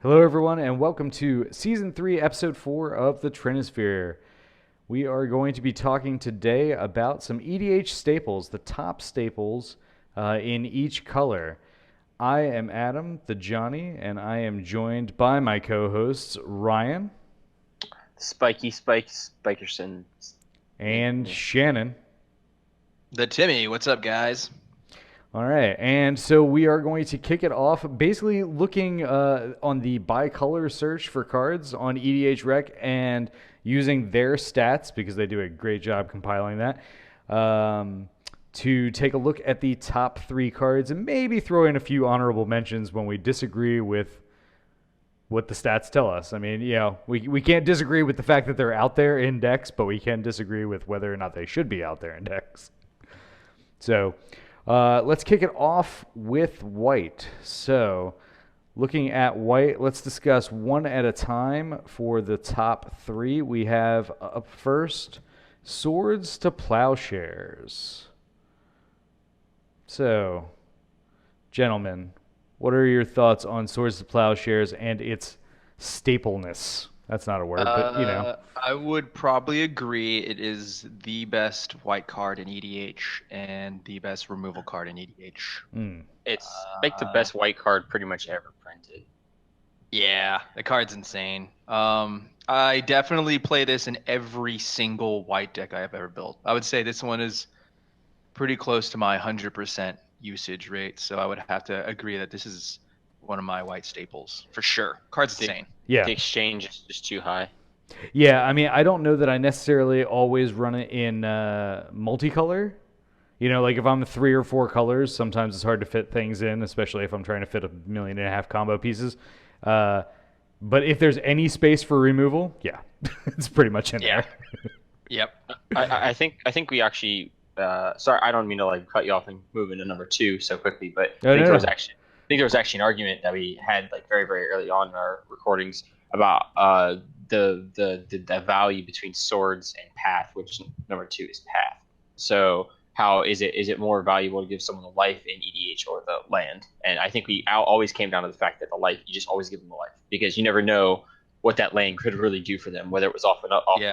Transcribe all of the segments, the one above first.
Hello, everyone, and welcome to Season 3, Episode 4 of the Trinisphere. We are going to be talking today about some EDH staples, the top staples in each color. I am Adam, the Johnny, and I am joined by my co-hosts, Ryan. Spikerson. And Shannon. The Timmy. What's up, guys? All right, and so we are going to kick it off basically looking on the bi-color search for cards on EDHRec and using their stats, because they do a great job compiling that, to take a look at the top 3 cards and maybe throw in a few honorable mentions when we disagree with what the stats tell us. I mean, we can't disagree with the fact that they're out there in decks, but we can disagree with whether or not they should be out there in decks. So let's kick it off with white. So looking at white, let's discuss one at a time for the top 3. We have up first, Swords to Plowshares. So, gentlemen, what are your thoughts on Swords to Plowshares and its stapleness? That's not a word, but you know. I would probably agree it is the best white card in EDH and the best removal card in EDH. It's like the best white card pretty much ever printed. Yeah, the card's insane. I definitely play this in every single white deck I have ever built. I would say this one is pretty close to my 100% usage rate, so I would have to agree that this is one of my white staples for sure. Card's insane. Yeah. The exchange is just too high. Yeah, I mean, I don't know that I necessarily always run it in multicolor. You know, like if I'm 3 or 4 colors, sometimes it's hard to fit things in, especially if I'm trying to fit 1.5 million combo pieces. But if there's any space for removal, yeah, it's pretty much in there. Yep. I think we actually. Sorry, I don't mean to like cut you off and move into number 2 so quickly, but I think there was actually an argument that we had like very early on in our recordings about the value between swords and path, which number 2 is path. So how is it more valuable to give someone a life in EDH or the land? And I think we always came down to the fact that the life, you just always give them a life, because you never know what that land could really do for them, whether it was off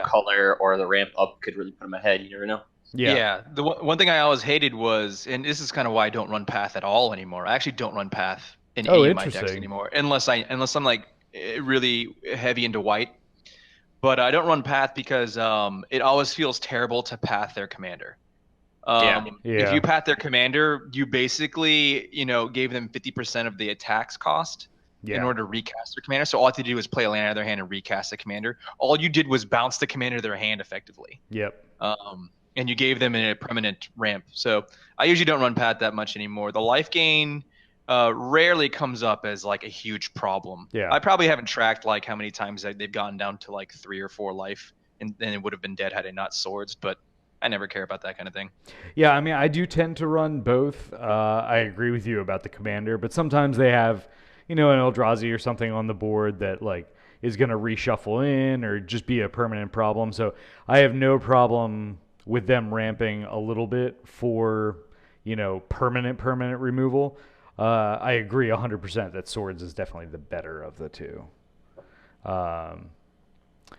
color or the ramp up could really put them ahead. You never know. Yeah. The one thing I always hated was, and this is kind of why I don't run path at all anymore. I actually don't run path in any of my decks anymore, unless I'm like really heavy into white. But I don't run path because it always feels terrible to path their commander. If you path their commander, you basically gave them 50% of the attack's cost in order to recast their commander. So all I had to do was play a land out of their hand and recast the commander. All you did was bounce the commander to their hand effectively. Yep. And you gave them a permanent ramp. So I usually don't run path that much anymore. The life gain rarely comes up as like a huge problem. Yeah. I probably haven't tracked like how many times they've gotten down to like 3 or 4 life, and then it would have been dead had it not swords. But I never care about that kind of thing. Yeah, I mean, I do tend to run both. I agree with you about the commander, but sometimes they have, an Eldrazi or something on the board that like is going to reshuffle in or just be a permanent problem. So I have no problem with them ramping a little bit for, permanent removal. I agree 100% that swords is definitely the better of the two. So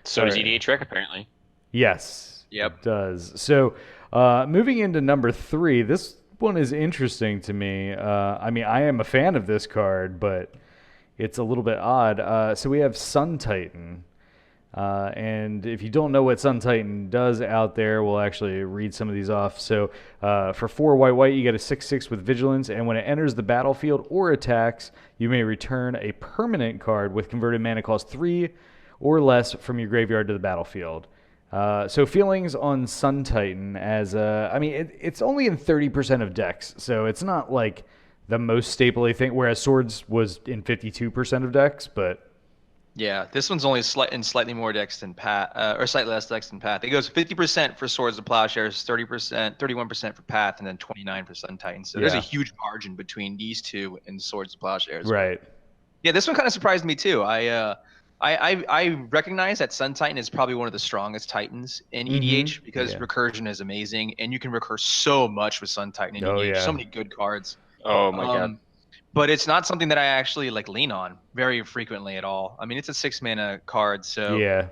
does EDHRec apparently. Yes. Yep. It does. So moving into number 3, this one is interesting to me. I mean, I am a fan of this card, but it's a little bit odd. So we have Sun Titan. And if you don't know what Sun Titan does out there, we'll actually read some of these off. So for 4 white, you get a 6/6 with Vigilance, and when it enters the battlefield or attacks, you may return a permanent card with converted mana cost 3 or less from your graveyard to the battlefield. So feelings on Sun Titan as it's only in 30% of decks, so it's not like the most staple thing, whereas Swords was in 52% of decks, but... Yeah, this one's only in slightly more decks than Path, or slightly less decks than Path. It goes 50% for Swords to Plowshares, 30%, 31% for Path, and then 29% for Sun Titan. So there's a huge margin between these two and Swords to Plowshares. Right. Yeah, this one kind of surprised me too. I recognize that Sun Titan is probably one of the strongest Titans in EDH because recursion is amazing, and you can recur so much with Sun Titan in EDH. So many good cards. Oh my god. but it's not something that I actually like lean on very frequently at all. I mean, it's a 6-mana card, so Yeah.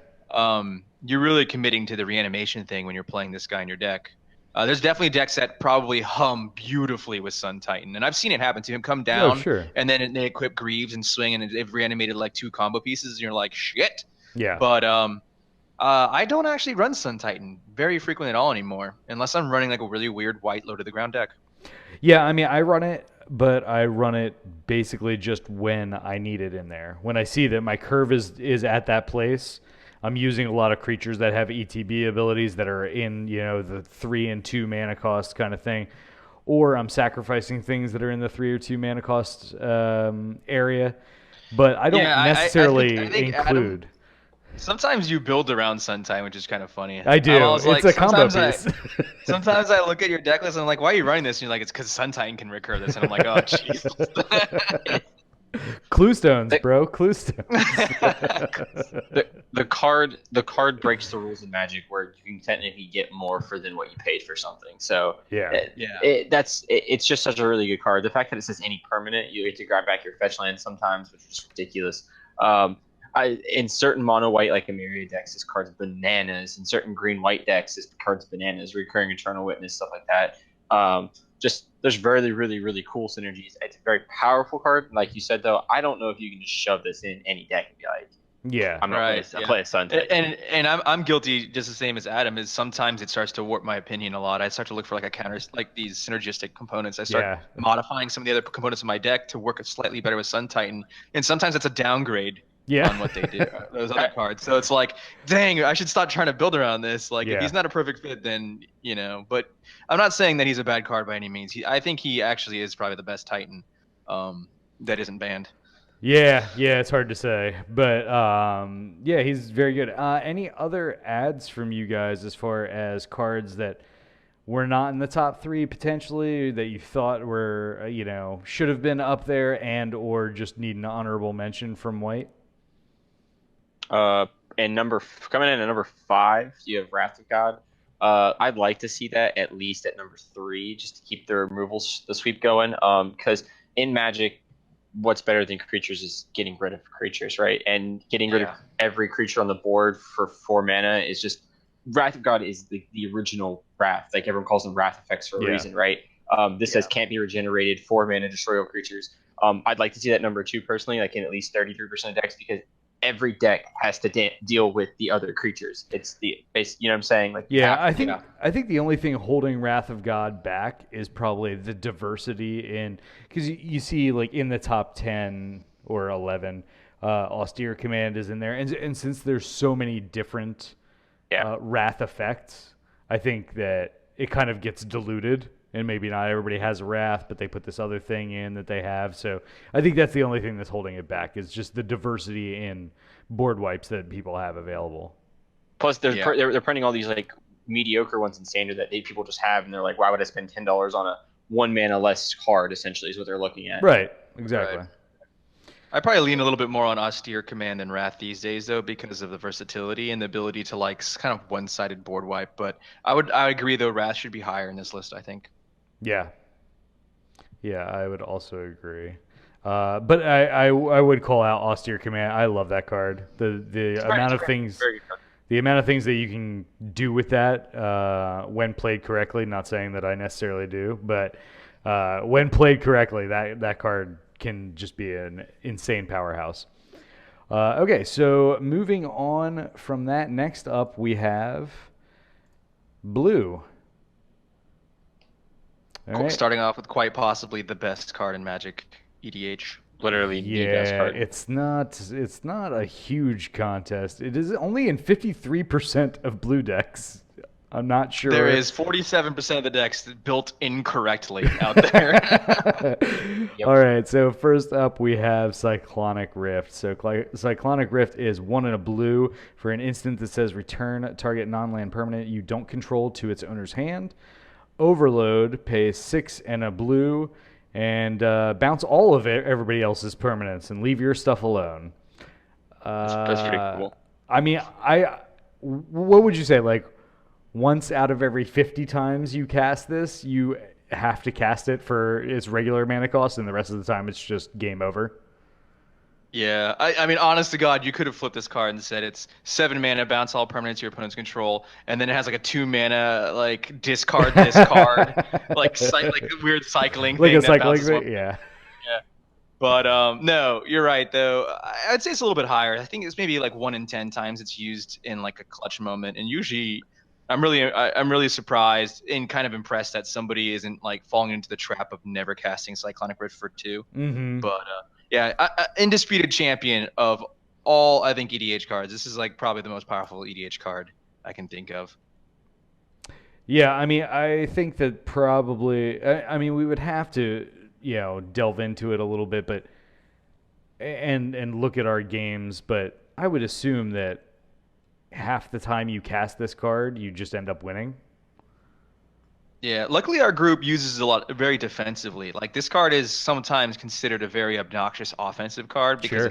You're really committing to the reanimation thing when you're playing this guy in your deck. There's definitely decks that probably hum beautifully with Sun Titan, and I've seen it happen to him come down, sure. and then they equip Greaves and swing, and they've reanimated like 2 combo pieces, and you're like, shit. Yeah. But I don't actually run Sun Titan very frequently at all anymore, unless I'm running like a really weird white low to the ground deck. Yeah, I mean, I run it, but I run it basically just when I need it in there. When I see that my curve is at that place, I'm using a lot of creatures that have ETB abilities that are in, the 3 and 2 mana cost kind of thing. Or I'm sacrificing things that are in the 3 or 2 mana cost area. But I don't necessarily I think include. Adam, sometimes you build around Sun Titan, which is kind of funny. I do. It's a combo piece. Sometimes I look at your deck list and I'm like, why are you running this? And you're like, it's because Sun Titan can recur this. And I'm like, oh, jeez. Clue stones, bro. Clue stones. the card breaks the rules of Magic, where you can technically get more than what you paid for something. So it's just such a really good card. The fact that it says any permanent, you get to grab back your fetch land sometimes, which is just ridiculous. In certain mono white like a myriad decks, this card's bananas. In certain green white decks, this card's bananas. Recurring Eternal Witness, stuff like that. Just there's really, really, really cool synergies. It's a very powerful card. Like you said, though, I don't know if you can just shove this in any deck and be like, yeah, I'm not play a Sun Titan. And I'm guilty just the same as Adam. Is sometimes it starts to warp my opinion a lot. I start to look for like a counter, like these synergistic components. I start modifying some of the other components of my deck to work slightly better with Sun Titan, and sometimes it's a downgrade. On what they do, those other cards. So it's like, dang, I should stop trying to build around this. Like, if he's not a perfect fit, then, but I'm not saying that he's a bad card by any means. I think he actually is probably the best Titan that isn't banned. Yeah, it's hard to say. But, he's very good. Any other ads from you guys as far as cards that were not in the top 3 potentially that you thought were, should have been up there and or just need an honorable mention from White? And coming in at number 5, you have Wrath of God. I'd like to see that at least at number 3, just to keep the sweep going. Because in Magic, what's better than creatures is getting rid of creatures, right? And getting rid of every creature on the board for 4 mana is just Wrath of God is the original Wrath. Like everyone calls them Wrath effects for a reason, right? This says can't be regenerated, 4 mana, destroy all creatures. I'd like to see that number 2 personally, like in at least 33% of decks, because every deck has to deal with the other creatures. It's the base, you know what I'm saying? Like I think the only thing holding Wrath of God back is probably the diversity in, because you see like in the top 10 or 11, Austere Command is in there, and since there's so many different Wrath effects, I think that it kind of gets diluted. And maybe not everybody has a Wrath, but they put this other thing in that they have. So I think that's the only thing that's holding it back is just the diversity in board wipes that people have available. Plus, they're printing all these like mediocre ones in Standard that people just have, and they're like, why would I spend $10 on a 1 mana less card? Essentially, is what they're looking at. Right. Exactly. Right. I probably lean a little bit more on Austere Command than Wrath these days, though, because of the versatility and the ability to like kind of one-sided board wipe. But I agree, though, Wrath should be higher in this list, I think. Yeah, I would also agree. But I would call out Austere Command. I love that card. The amount of things that you can do with that when played correctly. Not saying that I necessarily do, but when played correctly, that card can just be an insane powerhouse. Okay, so moving on from that, next up we have blue. Right. Starting off with quite possibly the best card in Magic, EDH. Literally the best card. It's not a huge contest. It is only in 53% of blue decks. I'm not sure. There is 47% of the decks built incorrectly out there. Yep. All right, so first up we have Cyclonic Rift. So Cyclonic Rift is 1 in a blue for an instant that says return target non-land permanent you don't control to its owner's hand. Overload pays 6 and a blue, and bounce all of everybody else's permanents and leave your stuff alone. That's pretty cool. I mean, what would you say? Like once out of every 50 times you cast this, you have to cast it for its regular mana cost, and the rest of the time it's just game over. Yeah, I mean, honest to God, you could have flipped this card and said it's 7 mana, bounce all permanents to your opponent's control, and then it has like a 2 mana like discard this card, like weird cycling like thing. Like a cycling thing, yeah. Yeah. But no, you're right though. I'd say it's a little bit higher. I think it's maybe like 1 in 10 times it's used in like a clutch moment, and usually I'm really surprised and kind of impressed that somebody isn't like falling into the trap of never casting Cyclonic Rift for 2. Mm-hmm. But yeah, undisputed champion of all, I think, EDH cards. This is like probably the most powerful EDH card I can think of. Yeah, I mean, I think that probably, I mean, we would have to, delve into it a little bit, but and look at our games, but I would assume that half the time you cast this card, you just end up winning. Yeah, luckily our group uses a lot very defensively. Like this card is sometimes considered a very obnoxious offensive card because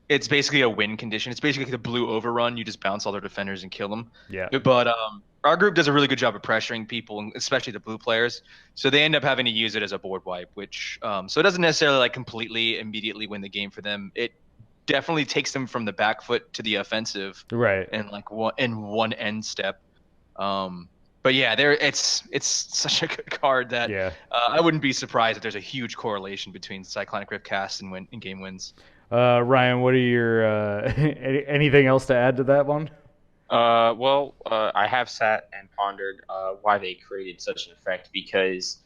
it's basically a win condition. It's basically like the blue overrun. You just bounce all their defenders and kill them. Yeah. But our group does a really good job of pressuring people, especially the blue players. So they end up having to use it as a board wipe, which so it doesn't necessarily like completely immediately win the game for them. It definitely takes them from the back foot to the offensive. Right. And like one end step. But yeah, it's such a good card that I wouldn't be surprised if there's a huge correlation between Cyclonic Rift cast and game wins. Ryan, what are your anything else to add to that one? I have sat and pondered why they created such an effect, because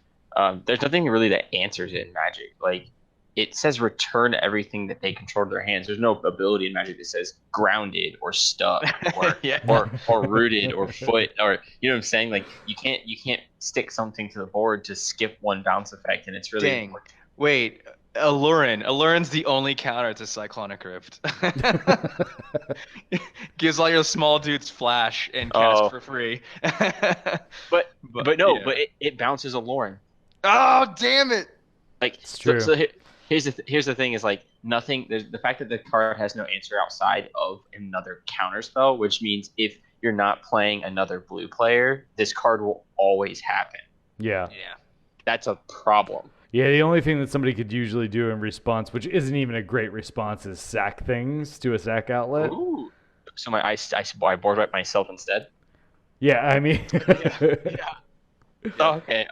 there's nothing really that answers it in Magic. Like, it says return everything that they control to their hands. There's no ability in Magic that says grounded or stuck or rooted or foot, or you know what I'm saying? Like, you can't stick something to the board to skip one bounce effect, and it's really dang. Wait, Allurin's the only counter to Cyclonic Rift. Gives all your small dudes flash and cast for free. but it bounces Allurin. Oh, damn it! Like, it's true. So here's the thing is like nothing. The fact that the card has no answer outside of another counter spell, which means if you're not playing another blue player, this card will always happen. Yeah. That's a problem. Yeah, the only thing that somebody could usually do in response, which isn't even a great response, is sack things to a sack outlet. Ooh. So I board wipe myself instead? Yeah, I mean... yeah. Okay.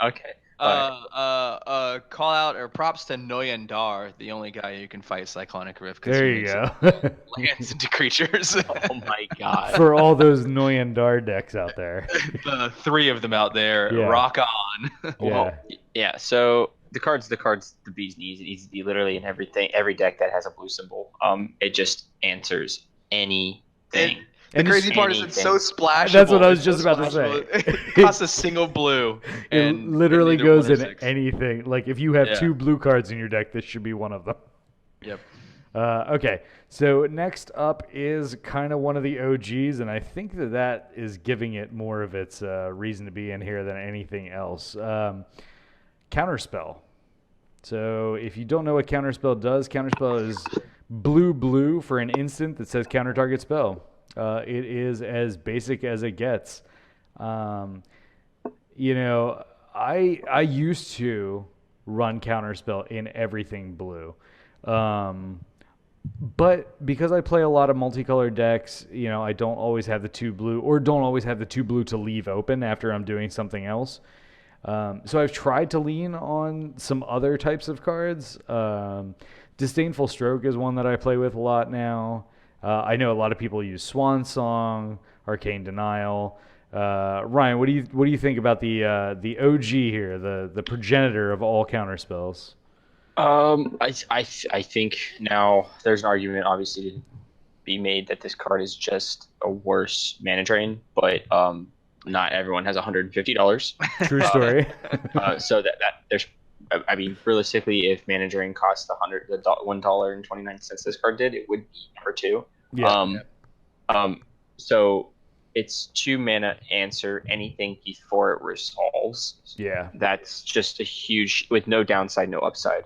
Call out or props to Noyandar, the only guy who can fight Cyclonic Rift. There you go. Lands into creatures. Oh my god. For all those Noyandar decks out there. The 3 of them out there. Yeah. Rock on. So the card's the bee's knees. It needs to be literally in every deck that has a blue symbol. It just answers anything. The crazy part is it's so splashable. That's what I was just about to say. It costs a single blue. It literally goes in anything. Like, if you have 2 blue cards in your deck, this should be one of them. Yep. Okay, so next up is kind of one of the OGs, and I think that is giving it more of its reason to be in here than anything else. Counterspell. So if you don't know what Counterspell does, Counterspell is blue for an instant that says counter target spell. It is as basic as it gets. I used to run Counterspell in everything blue. But because I play a lot of multicolored decks, I don't always have the 2 blue, or don't always have the 2 blue to leave open after I'm doing something else. So I've tried to lean on some other types of cards. Disdainful Stroke is one that I play with a lot now. I know a lot of people use Swan Song, Arcane Denial. Ryan, what do you think about the OG here, the progenitor of all counterspells? I think now there's an argument obviously to be made that this card is just a worse mana drain, but not everyone has $150. True story. So that there's, I mean, realistically, if mana drain cost $1.29 this card did, it would be number 2. Yeah. So it's 2 mana answer anything before it resolves. Yeah. That's just a huge, with no downside, no upside.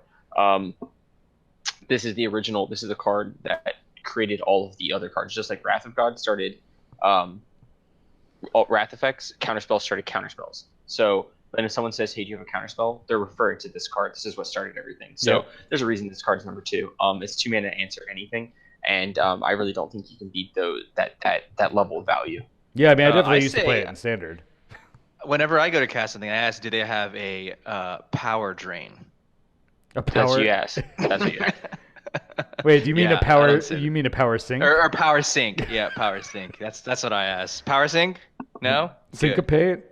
This is the original. This is the card that created all of the other cards. Just like Wrath of God started Wrath effects, Counterspell started counterspells. So Then if someone says, "Hey, do you have a counterspell?" They're referring to this card. This is what started everything. So there's a reason this card is number 2. It's 2 mana to answer anything, and I really don't think you can beat that level of value. Yeah, I mean, I definitely used to play it in Standard. Whenever I go to cast something, I ask, do they have a power drain? A power? That's what you ask. That's what you ask. Wait, do you mean a power? You mean a power sink? Or power sink? Yeah, power sink. That's what I asked. Power sink? No. Syncopate?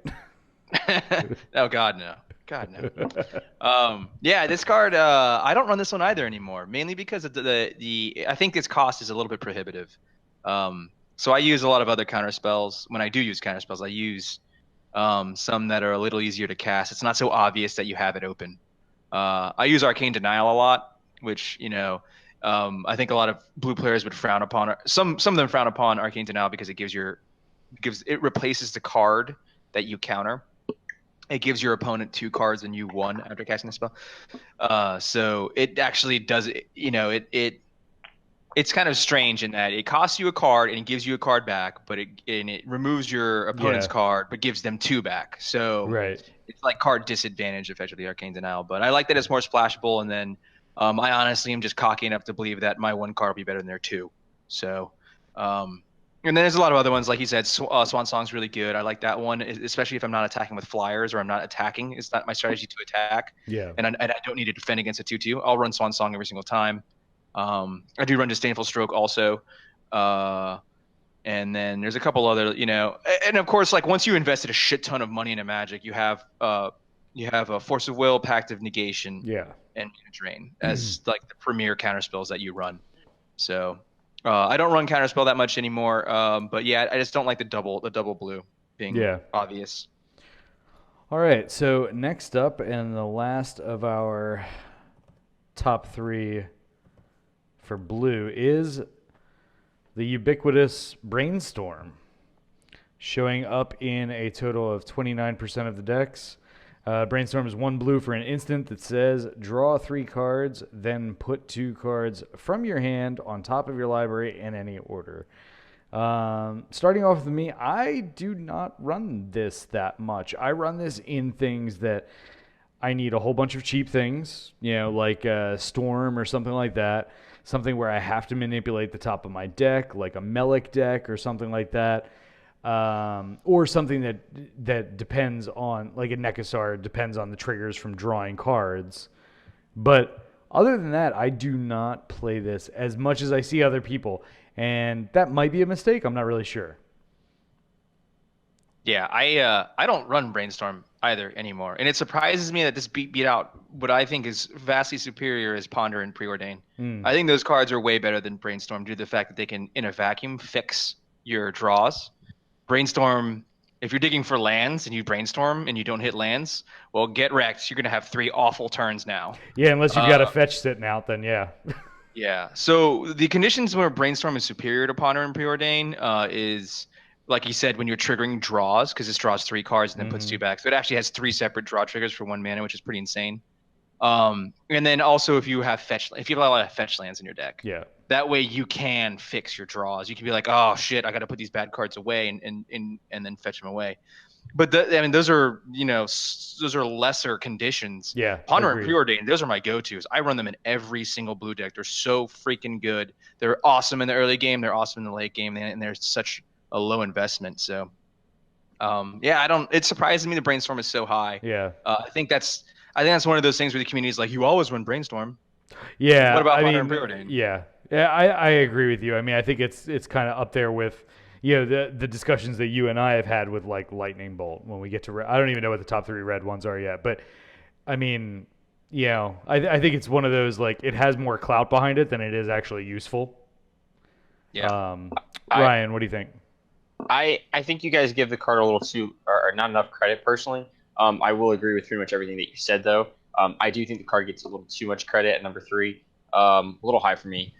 Oh God, no. God no. Yeah, this card. I don't run this one either anymore, mainly because of the. I think its cost is a little bit prohibitive. So I use a lot of other counter spells. When I do use counter spells, I use some that are a little easier to cast. It's not so obvious that you have it open. I use Arcane Denial a lot, which I think a lot of blue players would frown upon. Some of them frown upon Arcane Denial because it replaces the card that you counter. It gives your opponent 2 cards and you 1 after casting the spell. So it actually does. It's kind of strange in that it costs you a card and it gives you a card back, but it removes your opponent's card but gives them 2 back. So it's like card disadvantage, effectively, Arcane Denial. But I like that it's more splashable, and then I honestly am just cocky enough to believe that my 1 card will be better than their 2. So, and then there's a lot of other ones, like you said. Swan Song's really good. I like that one, especially if I'm not attacking with flyers or I'm not attacking. It's not my strategy to attack. Yeah. And I don't need to defend against a 2/2. I'll run Swan Song every single time. I do run Disdainful Stroke also. And then there's a couple other, and of course, like once you invested a shit ton of money into Magic, you have a Force of Will, Pact of Negation, and Mana Drain as like the premier counterspells that you run. So I don't run counterspell that much anymore. But yeah, I just don't like the double blue being obvious. All right, so next up, and the last of our top 3 for blue is the ubiquitous Brainstorm, showing up in a total of 29% of the decks. Brainstorm is 1 blue for an instant that says, draw 3 cards, then put 2 cards from your hand on top of your library in any order. Starting off with me, I do not run this that much. I run this in things that I need a whole bunch of cheap things, like Storm or something like that. Something where I have to manipulate the top of my deck, like a Melik deck or something like that. Or something that depends on, like a Nekasar, depends on the triggers from drawing cards. But other than that, I do not play this as much as I see other people. And that might be a mistake. I'm not really sure. Yeah, I don't run Brainstorm either anymore. And it surprises me that this beat out what I think is vastly superior as Ponder and Preordain. I think those cards are way better than Brainstorm due to the fact that they can, in a vacuum, fix your draws. Brainstorm, if you're digging for lands and you Brainstorm and you don't hit lands, well, get wrecked. You're going to have 3 awful turns now. Yeah, unless you've got a fetch sitting out, then yeah. Yeah, so the conditions where Brainstorm is superior to Ponder and Preordain is, like you said, when you're triggering draws, because this draws 3 cards and then puts 2 back. So it actually has 3 separate draw triggers for 1 mana, which is pretty insane. And then also if you have a lot of fetch lands in your deck, that way you can fix your draws. You can be like, oh shit, I got to put these bad cards away and then fetch them away. But those are lesser conditions. Yeah, Ponder and Preordain, those are my go-tos. I run them in every single blue deck. They're so freaking good. They're awesome in the early game. They're awesome in the late game, and they're such a low investment. So, it surprises me the Brainstorm is so high. Yeah, I think that's one of those things where the community is like, you always run Brainstorm. Yeah, what about Ponder and Preordain? Yeah, I agree with you. I mean, I think it's kind of up there with the discussions that you and I have had with like Lightning Bolt when we get to. I don't even know what the top 3 red ones are yet, but I mean, I think it's one of those, like, it has more clout behind it than it is actually useful. Yeah. Ryan, what do you think? I think you guys give the card a little too, or not enough credit personally. I will agree with pretty much everything that you said, though. I do think the card gets a little too much credit at number 3. A little high for me.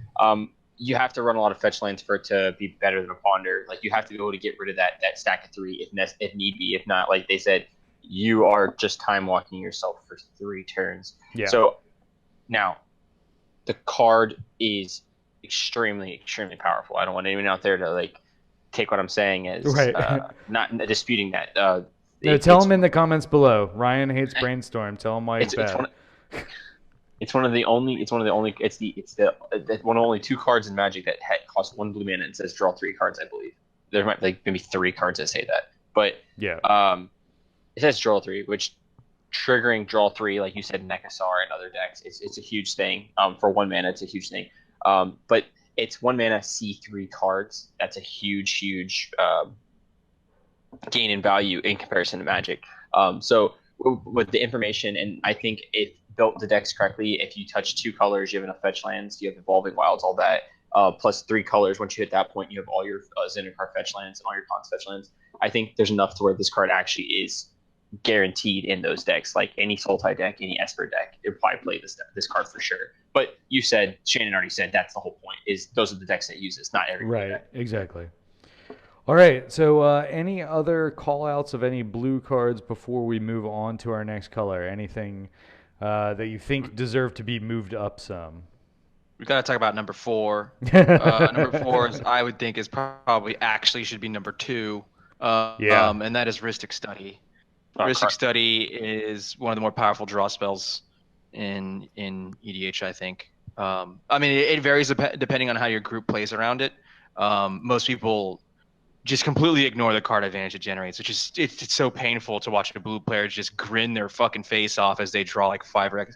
You have to run a lot of fetch lands for it to be better than a Ponder. Like, you have to be able to get rid of that stack of 3 if need be. If not, like they said, you are just time walking yourself for 3 turns. Yeah. So now the card is extremely, extremely powerful. I don't want anyone out there to like take what I'm saying as not disputing that. No, tell him in the comments below. Ryan hates Brainstorm. Tell him why it's bad. It's one of the only. It's one of the only. It's one of only 2 cards in Magic that cost 1 blue mana and says draw 3 cards. I believe there might maybe 3 cards that say that, but yeah. It says draw 3, which triggering draw 3, like you said, Nekasar and other decks, it's a huge thing. For 1 mana, it's a huge thing. But it's 1 mana C3 cards. That's a huge gain in value in comparison to Magic. So with the information, and I think if built the decks correctly, if you touch 2 colors, you have enough fetch lands, you have evolving wilds, all that, plus 3 colors. Once you hit that point, you have all your Zendikar fetch lands and all your Khans fetch lands. I think there's enough to where this card actually is guaranteed in those decks. Like any Sultai deck, any Esper deck, it would probably play this card for sure. But Shannon already said that's the whole point, is those are the decks that use this, not every right deck. Exactly. All right, so any other call outs of any blue cards before we move on to our next color? Anything that you think deserve to be moved up some? We got to talk about number 4. Number 4 is, I would think, is probably actually should be number 2. And that is Rhystic Study. Rhystic Study is one of the more powerful draw spells in EDH, I think. I mean, it varies depending on how your group plays around it. Most people just completely ignore the card advantage it generates. It's so painful to watch a blue player just grin their fucking face off as they draw like 5 or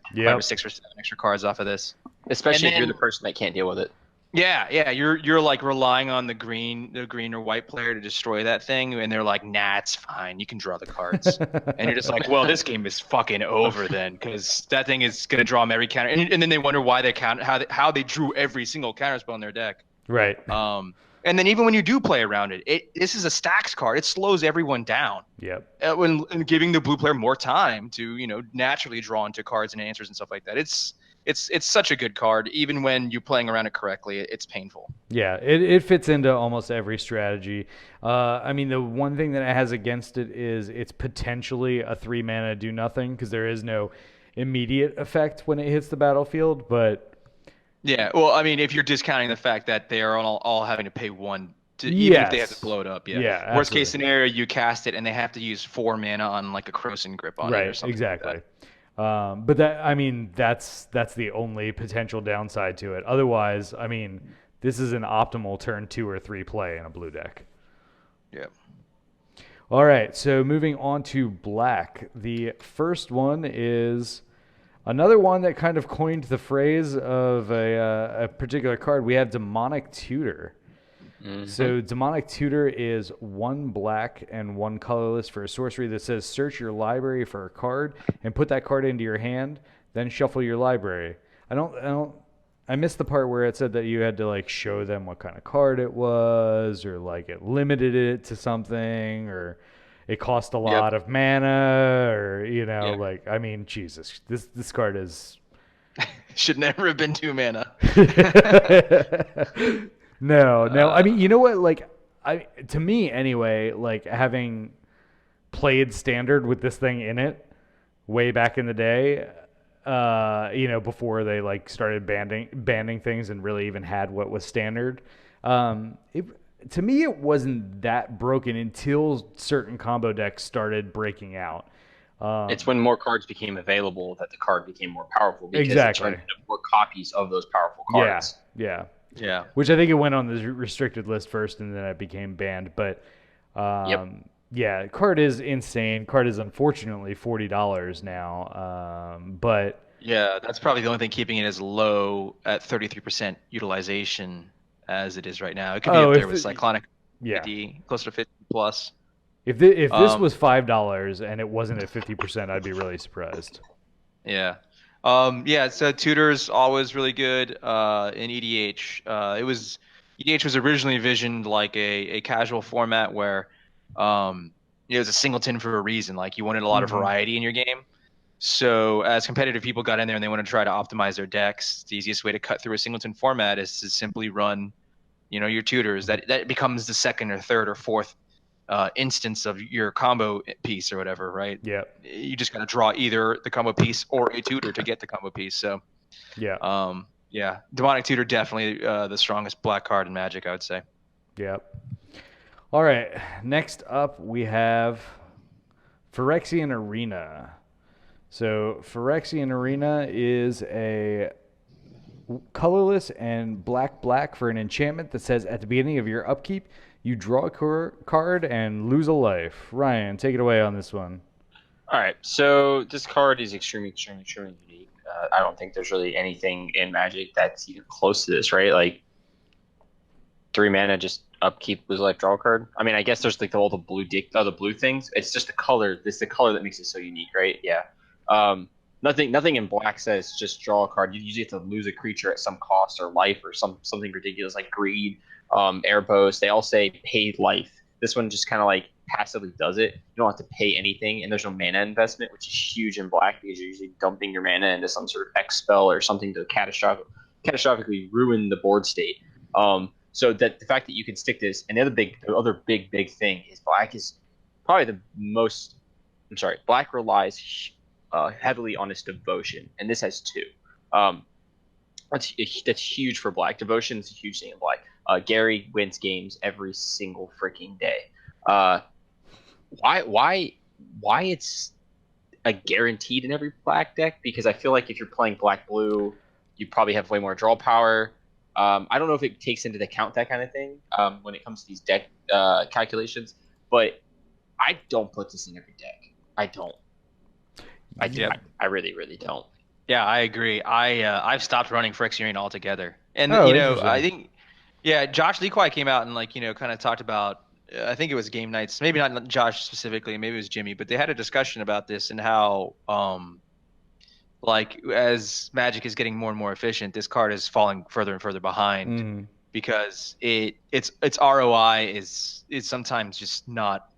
6 or 7 extra cards off of this. Especially if you're the person that can't deal with it. Yeah, you're like relying on the green or white player to destroy that thing, and they're like, nah, it's fine, you can draw the cards. And you're just like, well, this game is fucking over then, because that thing is gonna draw them every counter, and then they wonder why they how they drew every single counter spell in their deck. Right. And then even when you do play around this is a stacks card. It slows everyone down. Yep. When giving the blue player more time to naturally draw into cards and answers and stuff like that. It's such a good card. Even when you're playing around it correctly, it's painful. Yeah, it fits into almost every strategy. I mean, the one thing that it has against it is it's potentially a 3 mana do nothing, because there is no immediate effect when it hits the battlefield. But yeah, well, I mean, if you're discounting the fact that they are all having to pay 1 even if they have to blow it up. Yeah. Worst case scenario, you cast it and they have to use 4 mana on like a Croson Grip on it or something. Exactly. Like that. But that's the only potential downside to it. Otherwise, I mean, this is an optimal turn 2 or 3 play in a blue deck. Yeah. All right, so moving on to black. The first one is another one that kind of coined the phrase of a particular card. We have Demonic Tutor. Mm-hmm. So Demonic Tutor is 1 black and 1 colorless for a sorcery that says search your library for a card and put that card into your hand, then shuffle your library. I missed the part where it said that you had to like show them what kind of card it was, or like it limited it to something, or it cost a lot of mana, or like, I mean, Jesus, this card is should never have been 2 mana. No. I mean, you know what? Like, to me anyway, like having played Standard with this thing in it way back in the day, before they like started banning things and really even had what was Standard. To me, it wasn't that broken until certain combo decks started breaking out. It's when more cards became available that the card became more powerful. Because exactly. It turned into more copies of those powerful cards. Yeah. Yeah. Which I think it went on the restricted list first, and then it became banned. But yeah, card is insane. Card is unfortunately $40 now. But yeah, that's probably the only thing keeping it as low at 33% utilization as it is right now. It could be up there with Cyclonic, 50, closer to 50 plus. If this was $5 and it wasn't at 50%, I'd be really surprised. Yeah. So Tutor's always really good in EDH. EDH was originally envisioned like a casual format where it was a singleton for a reason. Like you wanted a lot of variety in your game. So as competitive people got in there and they want to try to optimize their decks, the easiest way to cut through a singleton format is to simply run, your Tutors. That becomes the second or third or fourth instance of your combo piece or whatever, right? Yeah. You just got to draw either the combo piece or a tutor to get the combo piece. So, Demonic Tutor definitely the strongest black card in Magic, I would say. Yep. All right. Next up, we have Phyrexian Arena. So Phyrexian Arena is a colorless and black for an enchantment that says at the beginning of your upkeep, you draw a card and lose a life. Ryan, take it away on this one. All right, so this card is extremely unique. I don't think there's really anything in Magic that's even close to this, right? Like 3 mana, just upkeep, lose a life, draw a card. I mean, I guess there's like all the blue things. It's just the color. It's the color that makes it so unique, right? Yeah. Nothing in black says just draw a card. You usually have to lose a creature at some cost or life or something ridiculous like greed, Erebos. They all say paid life. This one just kind of like passively does it. You don't have to pay anything, and there's no mana investment, which is huge in black because you're usually dumping your mana into some sort of X spell or something to catastrophically ruin the board state. So that the fact that you can stick this, and the other big thing is black is probably the most. I'm sorry, black relies heavily on its devotion, and this has 2. That's huge for black. Devotion is a huge thing in black. Gary wins games every single freaking day. Why it's a guaranteed in every black deck? Because I feel like if you're playing black blue, you probably have way more draw power. I don't know if it takes into account that kind of thing when it comes to these deck calculations, but I don't put this in every deck. I don't. I really don't. Yeah, I agree. I've stopped running Phyrexian Arena altogether, and I think Josh Lee Kwai came out and kind of talked about. I think it was game nights, maybe not Josh specifically, maybe it was Jimmy, but they had a discussion about this and how as Magic is getting more and more efficient, this card is falling further and further behind because its ROI is sometimes just not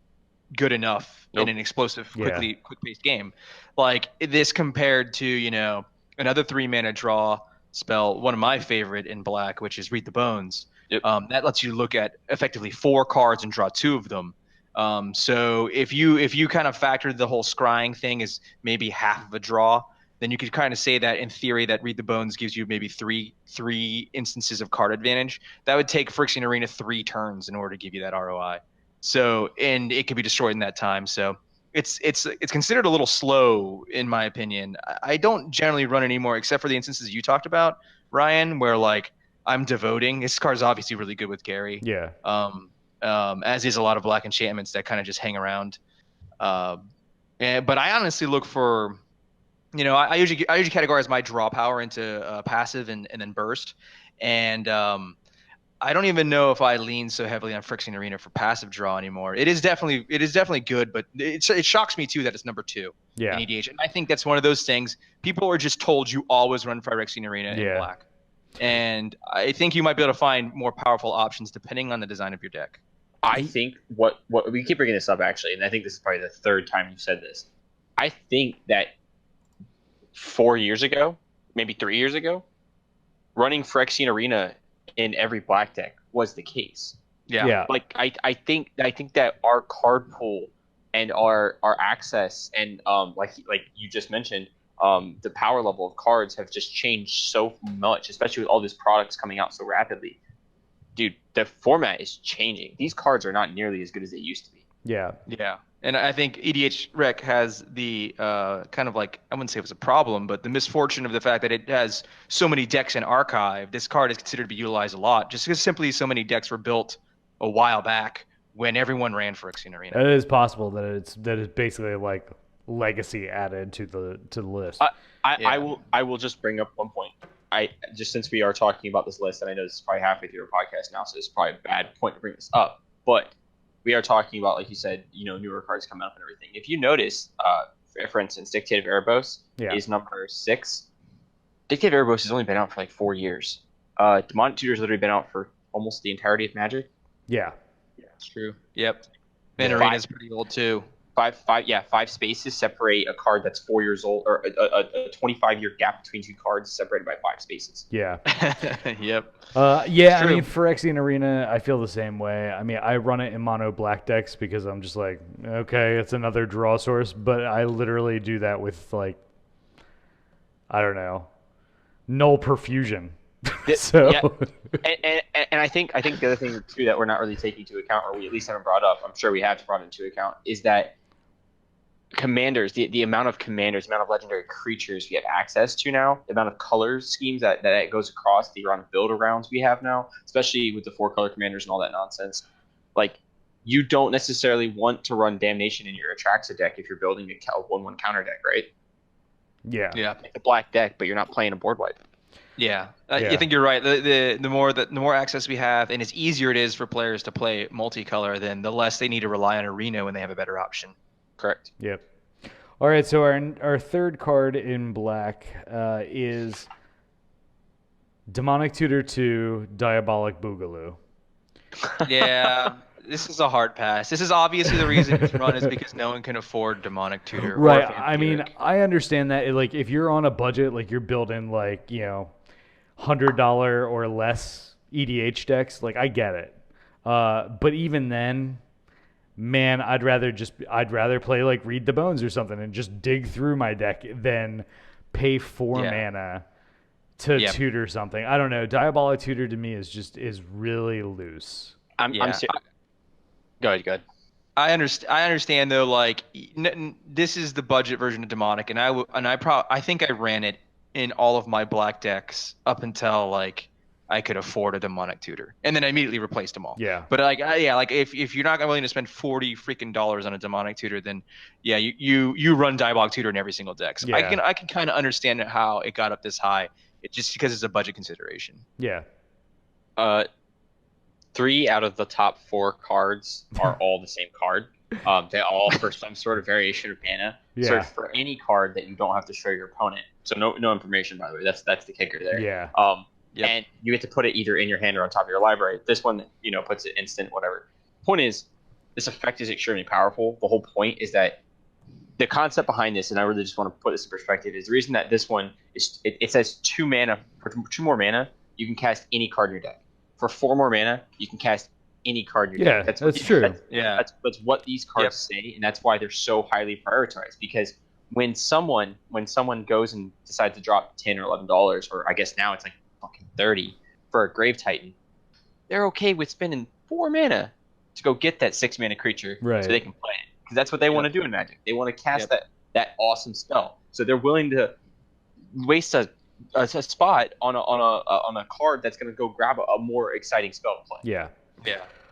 good enough in an explosive, quick-paced game. Like this compared to another 3 mana draw spell, one of my favorite in black, which is Read the Bones. Yep. That lets you look at effectively 4 cards and draw 2 of them. So if you kind of factor the whole scrying thing as maybe half of a draw, then you could kind of say that in theory that Read the Bones gives you maybe three instances of card advantage. That would take Phyrexian Arena 3 turns in order to give you that ROI. So, and it can be destroyed in that time. So it's considered a little slow in my opinion. I don't generally run anymore except for the instances you talked about, Ryan, where like I'm devoting. This card's obviously really good with Gary. Yeah. As is a lot of black enchantments that kind of just hang around. But I honestly look for, I usually categorize my draw power into passive and then burst, and I don't even know if I lean so heavily on Phyrexian Arena for passive draw anymore. It is definitely good, but it shocks me too that it's number 2 in EDH, and I think that's one of those things. People are just told you always run Phyrexian Arena in black, and I think you might be able to find more powerful options depending on the design of your deck. I think what we keep bringing this up actually, and I think this is probably the 3rd time you've said this. I think that 4 years ago, maybe 3 years ago, running Phyrexian Arena in every black deck was the case. Yeah. Like I think that our card pool and our access and like you just mentioned, the power level of cards have just changed so much, especially with all these products coming out so rapidly. Dude, the format is changing. These cards are not nearly as good as they used to be. Yeah. Yeah. And I think EDHRec has the kind of like, I wouldn't say it was a problem, but the misfortune of the fact that it has so many decks in archive. This card is considered to be utilized a lot just because simply so many decks were built a while back when everyone ran Phyrexian Arena. It is possible that it's basically like legacy added to the list. I will just bring up one point. Since we are talking about this list, and I know this is probably halfway through our podcast now, so it's probably a bad point to bring this up, but we are talking about, like you said, newer cards coming up and everything. If you notice, for instance, Dictative Erebos is number 6. Dictative Erebos has only been out for like 4 years. Demonic Tutor's literally been out for almost the entirety of Magic. Yeah. It's true. Yep. And Arena's pretty old too. 5 spaces separate a card that's 4 years old, or a 25-year gap between 2 cards separated by 5 spaces. Yeah. Yep. I mean, Phyrexian Arena, I feel the same way. I mean, I run it in mono black decks because I'm just like, okay, it's another draw source, but I literally do that with like, I don't know, null perfusion. So. Yeah. And I think the other thing too that we're not really taking into account, or we at least haven't brought up, I'm sure we have brought into account, is that commanders, the amount of commanders, the amount of legendary creatures we have access to now, the amount of color schemes that goes across the amount of build arounds we have now, especially with the 4-color commanders and all that nonsense. Like, you don't necessarily want to run Damnation in your Atraxa deck if you're building a 1/1 counter deck, right? Yeah. It's a black deck, but you're not playing a board wipe. Yeah, I think you're right. The more access we have, and as easier it is for players to play multicolor, then the less they need to rely on Arena when they have a better option. Correct. Yep. All right, so our third card in black is Demonic Tutor 2, Diabolic Boogaloo. Yeah, this is a hard pass. This is obviously the reason it's run is because no one can afford Demonic Tutor. Right. I mean, I understand that. Like, if you're on a budget, like you're building like, $100 or less EDH decks, like I get it. But even then, man, I'd rather play like Read the Bones or something and just dig through my deck than pay 4 mana to tutor something. I don't know. Diabolic Tutor to me is really loose. I'm Go ahead. I understand though. Like, this is the budget version of Demonic, and I think I ran it in all of my black decks up until like I could afford a Demonic Tutor, and then I immediately replaced them all. Yeah. But like, like if you're not willing to spend $40 on a Demonic Tutor, then you run Diabolic Tutor in every single deck. So I can kind of understand how it got up this high. It's just because it's a budget consideration. Yeah. 3 out of the top 4 cards are all the same card. They all for some sort of variation of mana. Yeah. Search for any card that you don't have to show your opponent. So no information, by the way. That's the kicker there. Yeah. And you get to put it either in your hand or on top of your library. This one, puts it instant, whatever. Point is, this effect is extremely powerful. The whole point is that the concept behind this, and I really just want to put this in perspective, is the reason that this one is it says 2 mana. For 2 more mana, you can cast any card in your deck. For 4 more mana, you can cast any card in your deck. That's true. That's what these cards say, and that's why they're so highly prioritized. Because when someone goes and decides to drop $10 or $11, or I guess now it's like fucking $30 for a Grave Titan, they're okay with spending 4 mana to go get that 6 mana creature, so they can play it. Because that's what they want to do in Magic. They want to cast that awesome spell. So they're willing to waste a spot on a card that's going to go grab a more exciting spell to play. Yeah.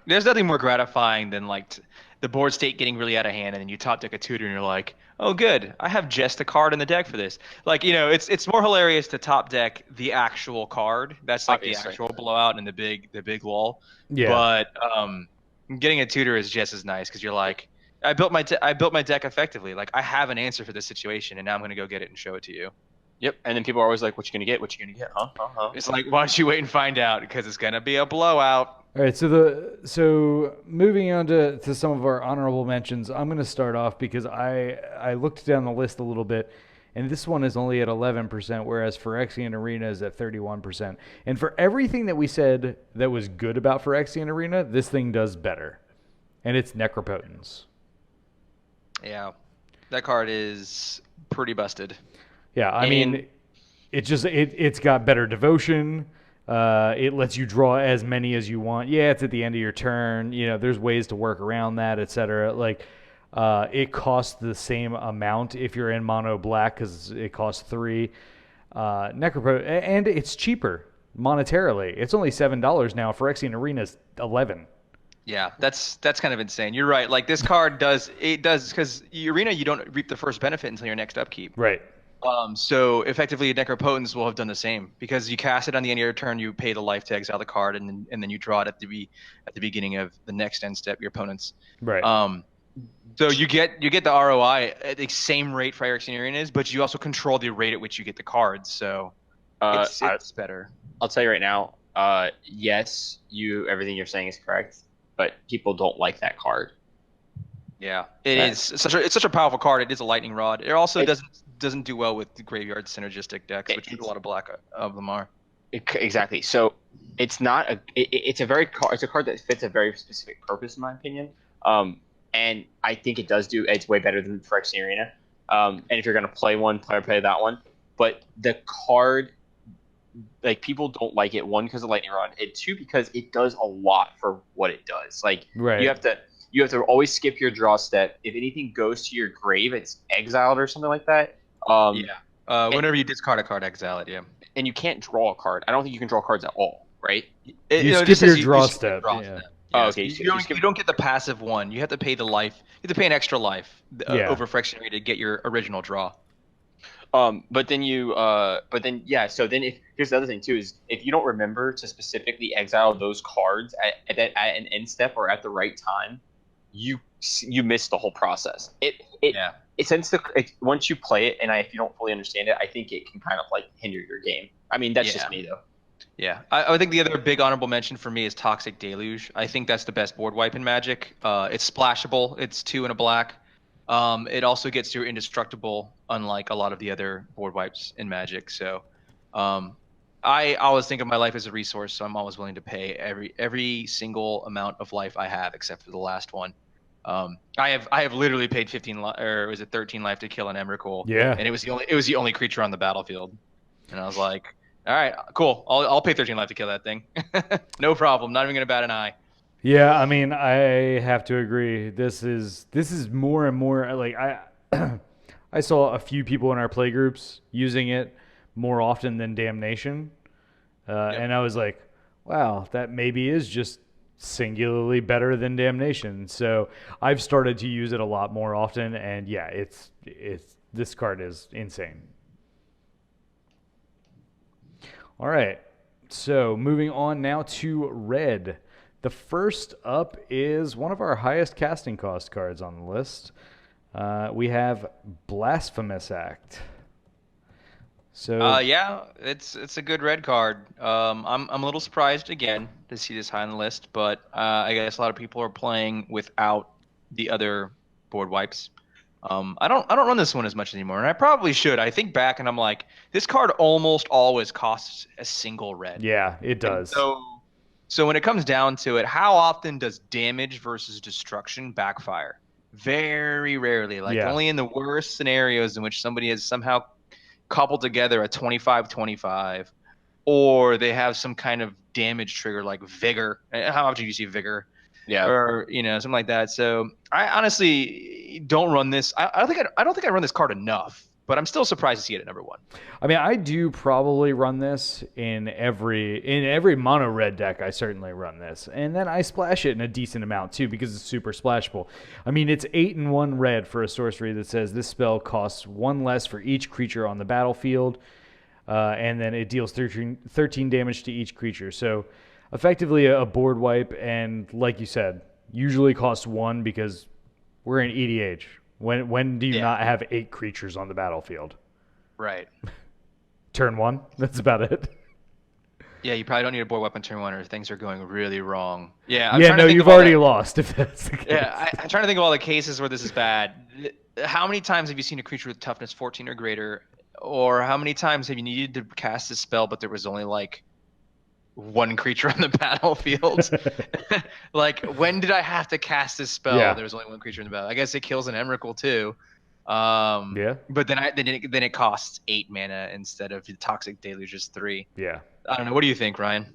There's nothing more gratifying than like the board state getting really out of hand, and then you top deck a tutor, and you're like, oh, good, I have just a card in the deck for this. Like, it's more hilarious to top deck the actual card. That's like the actual blowout and the big lull. Yeah. But getting a tutor is just as nice because you're like, I built my deck effectively. Like, I have an answer for this situation, and now I'm going to go get it and show it to you. Yep, and then people are always like, what you going to get? What you going to get? Huh? It's like, why don't you wait and find out? Because it's going to be a blowout. All right, so moving on to some of our honorable mentions, I'm going to start off because I looked down the list a little bit, and this one is only at 11%, whereas Phyrexian Arena is at 31%. And for everything that we said that was good about Phyrexian Arena, this thing does better, and it's Necropotence. Yeah, that card is pretty busted. Yeah, I mean, it's got better devotion. It lets you draw as many as you want. Yeah, it's at the end of your turn. There's ways to work around that, etc. Like, it costs the same amount if you're in mono black because it costs 3. And it's cheaper monetarily. It's only $7 now. Phyrexian Arena is $11. Yeah, that's kind of insane. You're right. Like, this card does because Arena, you don't reap the first benefit until your next upkeep. Right. So effectively, Necropotence will have done the same because you cast it on the end of your turn, you pay the life to exile the card, and then you draw it at the beginning of the next end step, your opponent's. Right. So you get the ROI at the same rate Phyrexian Arena is, but you also control the rate at which you get the cards. So it's better. I'll tell you right now. Yes, everything you're saying is correct, but people don't like that card. Yeah, it's such a powerful card. It is a lightning rod. It also doesn't do well with the graveyard synergistic decks, which a lot of black of them are. Exactly. So it's not it's a card that fits a very specific purpose, in my opinion. And I think it's way better than Phyrexian Arena. And if you're gonna play one, play that one. But the card, like, people don't like it, 1 because of lightning rod, and 2 because it does a lot for what it does. Like, you have to You have to always skip your draw step. If anything goes to your grave, it's exiled or something like that. Whenever you discard a card, exile it. Yeah. And you can't draw a card. I don't think you can draw cards at all, right? You skip your draw step. Yeah. Oh, okay. You don't get the passive one. You have to pay the life. You have to pay an extra life over Fractionary to get your original draw. So then if here's the other thing too is if you don't remember to specifically exile those cards at an end step or at the right time, you miss the whole process. Once you play it, and if you don't fully understand it, I think it can kind of like hinder your game. I mean, that's just me though. Yeah, I think the other big honorable mention for me is Toxic Deluge. I think that's the best board wipe in Magic. It's splashable. It's 2 and a black. It also gets you indestructible, unlike a lot of the other board wipes in Magic. So, I always think of my life as a resource, so I'm always willing to pay every single amount of life I have, except for the last one. I have literally paid 15 or was it 13 life to kill an Emrakul? Yeah, and it was the only creature on the battlefield, and I was like, all right, cool. I'll pay 13 life to kill that thing. No problem. Not even gonna bat an eye. Yeah, I mean, I have to agree. This is more and more like I saw a few people in our playgroups using it more often than Damnation, and I was like, wow, that maybe is just singularly better than Damnation. So I've started to use it a lot more often, and yeah, it's this card is insane. All right, so moving on now to red. The first up is one of our highest casting cost cards on the list. We have Blasphemous Act. So it's a good red card. I'm a little surprised again to see this high on the list, but I guess a lot of people are playing without the other board wipes. I don't run this one as much anymore, and I probably should. I think back and I'm like, this card almost always costs a single red. Yeah, it does. And so when it comes down to it, how often does damage versus destruction backfire? Very rarely. Only in the worst scenarios in which somebody has somehow cobbled together a 25-25, or they have some kind of damage trigger like Vigor. How often do you see Vigor? Yeah. Or something like that. So I honestly don't run this. I don't think I run this card enough, but I'm still surprised to see it at number 1. I mean, I do probably run this in every mono red deck. I certainly run this, and then I splash it in a decent amount too because it's super splashable. I mean, it's 8 and 1 red for a sorcery that says this spell costs 1 less for each creature on the battlefield, and then it deals 13 damage to each creature. So effectively a board wipe, and like you said, usually costs 1 because we're in EDH. When do you not have 8 creatures on the battlefield? Right. Turn 1. That's about it. Yeah, you probably don't need a board weapon turn 1, or things are going really wrong. Yeah, you've already lost if that's the case. Yeah, I'm trying to think of all the cases where this is bad. How many times have you seen a creature with toughness 14 or greater, or how many times have you needed to cast a spell but there was only like 1 creature on the battlefield? Like, when did I have to cast this spell? Yeah. There was only 1 creature in the battle. I guess it kills an Emrakul too. But then it costs 8 mana instead of the Toxic Deluge's 3. Yeah. I don't know. What do you think, Ryan?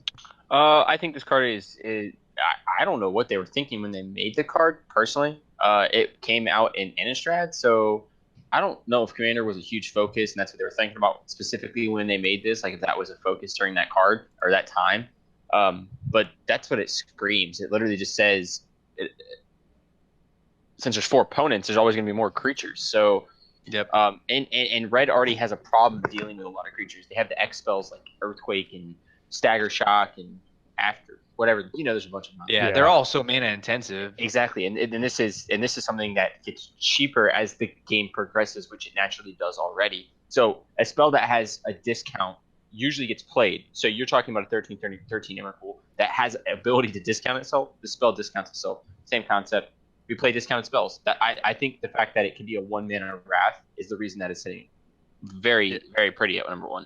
I think this card is I don't know what they were thinking when they made the card. Personally, it came out in Innistrad, so I don't know if Commander was a huge focus, and that's what they were thinking about specifically when they made this. Like, if that was a focus during that card or that time. But that's what it screams. It literally just says, since there's 4 opponents, there's always going to be more creatures. So, yep. And Red already has a problem dealing with a lot of creatures. They have the X spells like Earthquake and Stagger Shock and After. Whatever, there's a bunch of them. Yeah, they're all so mana intensive. Exactly, and this is something that gets cheaper as the game progresses, which it naturally does already. So a spell that has a discount usually gets played. So you're talking about a 13 Emrakul that has an ability to discount itself. The spell discounts itself. Same concept. We play discounted spells. That I think the fact that it can be a 1 mana Wrath is the reason that it's sitting very, very pretty at number 1.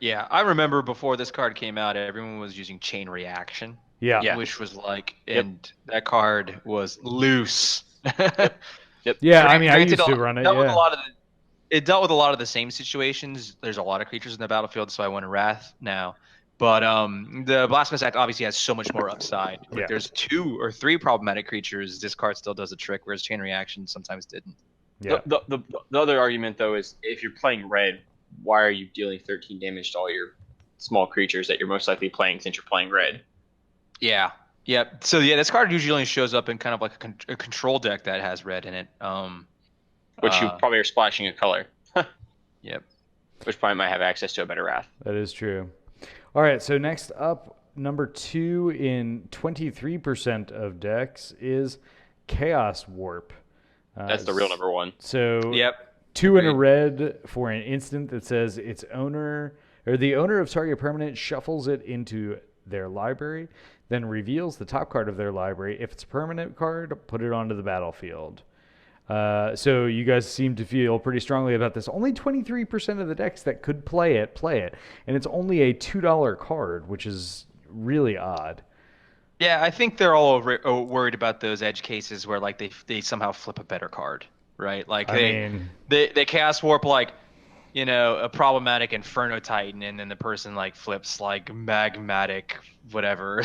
Yeah, I remember before this card came out, everyone was using Chain Reaction. Yeah. Which was like, and that card was loose. Yep. Yeah, I mean, I used to run it. It dealt with a lot of the same situations. There's a lot of creatures in the battlefield, so I went Wrath now. But the Blasphemous Act obviously has so much more upside. If there's 2 or 3 problematic creatures, this card still does a trick, whereas Chain Reaction sometimes didn't. Yeah. The other argument, though, is if you're playing red, why are you dealing 13 damage to all your small creatures that you're most likely playing since you're playing red? Yeah. Yeah. So, this card usually only shows up in kind of like a control deck that has red in it. Which you probably are splashing a color. Yep. Which probably might have access to a better Wrath. That is true. All right, so next up, number 2 in 23% of decks is Chaos Warp. That's the real number 1. So, yep. 2 in a red for an instant that says its owner, or the owner of target permanent shuffles it into their library, then reveals the top card of their library. If it's a permanent card, put it onto the battlefield. So you guys seem to feel pretty strongly about this. Only 23% of the decks that could play it, and it's only a $2 card, which is really odd. Yeah, I think they're all worried about those edge cases where like they somehow flip a better card, right? Like they Chaos Warp like, a problematic Inferno Titan, and then the person like flips like Magmatic whatever.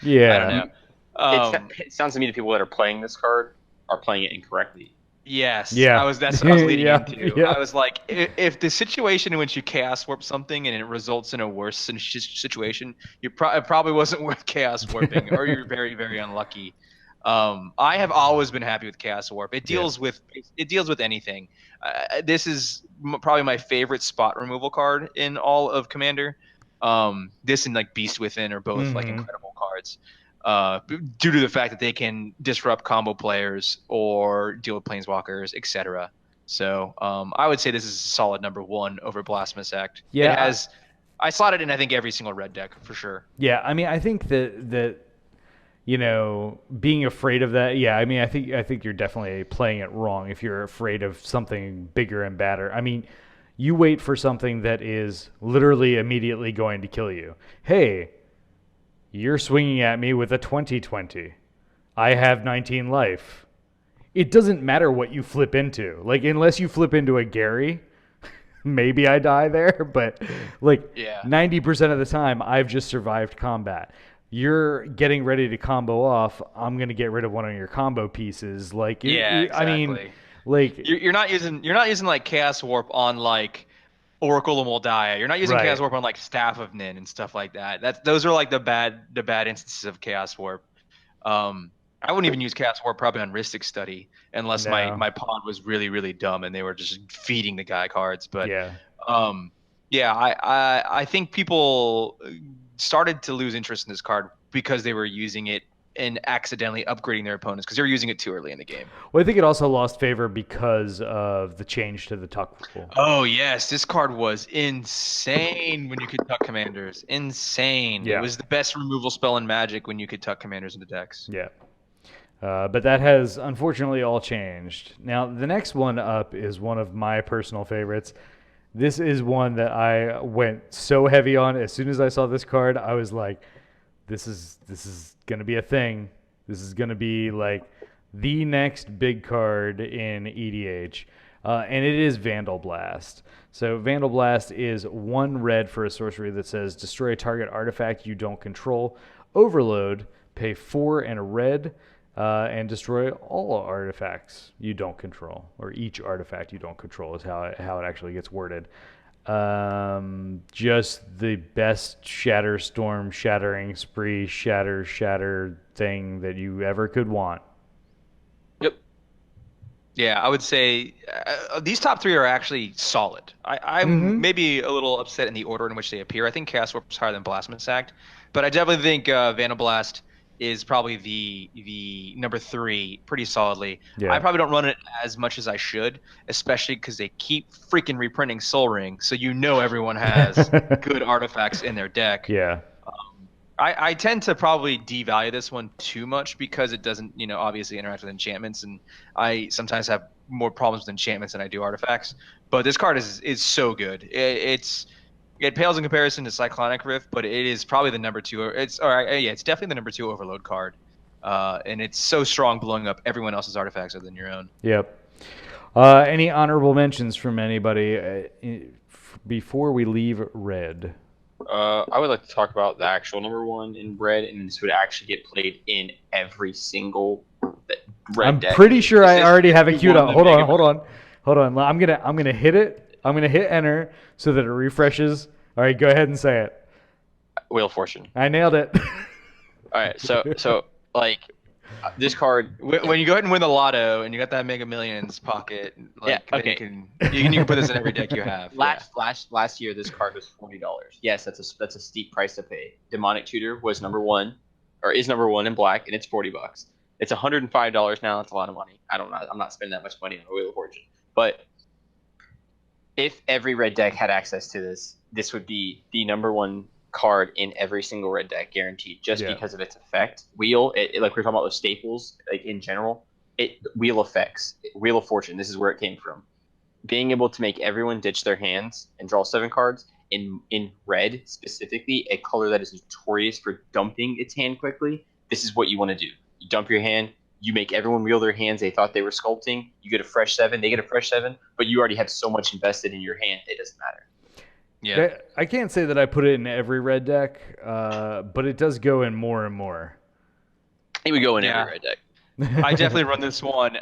Yeah, I don't know. It sounds to me the people that are playing this card are playing it incorrectly. Yes. Yeah. That's what I was leading into. Yeah. I was like, if the situation in which you Chaos Warp something and it results in a worse situation, it probably wasn't worth Chaos Warping, or you're very, very unlucky. I have always been happy with Chaos Warp. It deals with anything. This is probably my favorite spot removal card in all of Commander. This and like Beast Within are both like incredible cards. Due to the fact that they can disrupt combo players or deal with planeswalkers, etc. So I would say this is a solid number 1 over Blasphemous Act. Yeah, I slotted in I think every single red deck for sure. Yeah, I mean I think that being afraid of that. Yeah, I mean I think you're definitely playing it wrong if you're afraid of something bigger and badder. I mean, you wait for something that is literally immediately going to kill you. Hey, you're swinging at me with a 20/20. I have 19 life. It doesn't matter what you flip into. Like, unless you flip into a Gary, maybe I die there. But, 90% of the time, I've just survived combat. You're getting ready to combo off. I'm going to get rid of one of your combo pieces. Exactly. I mean, like... You're not using like Chaos Warp on, like, Oracle of Moldiah. You're not using Chaos Warp on like Staff of Nin and stuff like that. Those are like the bad instances of Chaos Warp. I wouldn't even use Chaos Warp probably on Rhystic Study unless my pawn was really, really dumb and they were just feeding the guy cards. But I think people started to lose interest in this card because they were using it and accidentally upgrading their opponents because they were using it too early in the game. Well, I think it also lost favor because of the change to the tuck rule. Oh, yes. This card was insane when you could tuck commanders. Insane. Yeah. It was the best removal spell in Magic when you could tuck commanders into decks. Yeah. But that has unfortunately all changed. Now, the next one up is one of my personal favorites. This is one that I went so heavy on. As soon as I saw this card, I was like, this is going to be a thing. This is going to be like the next big card in EDH. And it is Vandal Blast. So Vandal Blast is 1 red for a sorcery that says destroy a target artifact you don't control. Overload, pay 4 and a red, and destroy all artifacts you don't control, or each artifact you don't control is how it actually gets worded. Just the best Shatter Storm, Shattering Spree, Shatter thing that you ever could want. Yep. Yeah, I would say these top 3 are actually solid. I'm maybe a little upset in the order in which they appear. I think Chaos Warp is higher than Blasphemous Act, but I definitely think Vandal Blast is probably the number 3 pretty solidly. Yeah. I probably don't run it as much as I should, especially because they keep freaking reprinting Sol Ring, so everyone has good artifacts in their deck. Yeah. I tend to probably devalue this one too much because it doesn't, obviously interact with enchantments, and I sometimes have more problems with enchantments than I do artifacts. But this card is so good. It pales in comparison to Cyclonic Rift, but it is probably the number 2. It's definitely the number 2 Overload card, and it's so strong, blowing up everyone else's artifacts other than your own. Yep. Any honorable mentions from anybody before we leave red? I would like to talk about the actual number one in red, and this would actually get played in every single red deck. I'm pretty sure I already have it queued up. Hold on. I'm gonna hit it. I'm gonna hit enter so that it refreshes. All right, go ahead and say it. Wheel of Fortune. I nailed it. All right, so like this card. When you go ahead and win the lotto and you got that Mega Millions pocket, like, yeah, okay, you can put this in every deck you have. Last year, this card was $40. Yes, that's a steep price to pay. Demonic Tutor was number one, or is number one in black, and it's $40. It's $105 now. That's a lot of money. I'm not spending that much money on a Wheel of Fortune. But if every red deck had access to this, this would be the number one card in every single red deck, guaranteed, just because of its effect. Wheel, like we were talking about with Staples, like in general, wheel effects, Wheel of Fortune, this is where it came from. Being able to make everyone ditch their hands and draw 7 cards in red, specifically, a color that is notorious for dumping its hand quickly, this is what you want to do. You dump your hand, you make everyone wheel their hands they thought they were sculpting, you get a fresh 7, they get a fresh 7, but you already have so much invested in your hand, it doesn't matter. Yeah, I can't say that I put it in every red deck, but it does go in more and more. It would go in every red deck. I definitely run this one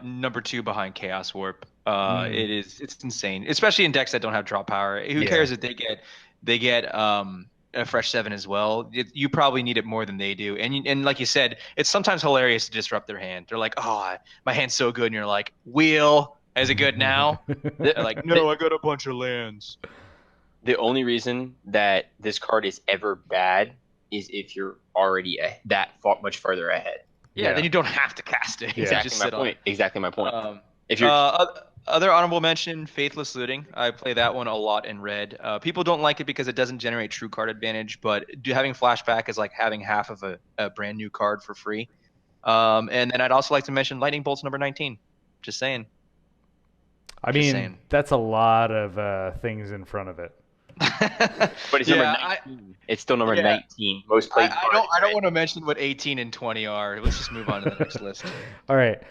number 2 behind Chaos Warp. It's insane, especially in decks that don't have draw power. Who cares if they get a fresh 7 as well? You probably need it more than they do. And like you said, it's sometimes hilarious to disrupt their hand. They're like, oh, my hand's so good, and you're like, wheel, is it good now? They're like, no, I got a bunch of lands. The only reason that this card is ever bad is if you're already much further ahead. Yeah, then you don't have to cast it. Exactly my point. If you're other honorable mention, Faithless Looting. I play that one a lot in red. People don't like it because it doesn't generate true card advantage, but having flashback is like having half of a brand new card for free. And then I'd also like to mention Lightning Bolt's number 19. Just saying. That's a lot of things in front of it. But it's number 19. It's still number 19. Most played. I don't want to mention what 18 and 20 are. Let's just move on to the next list. All right.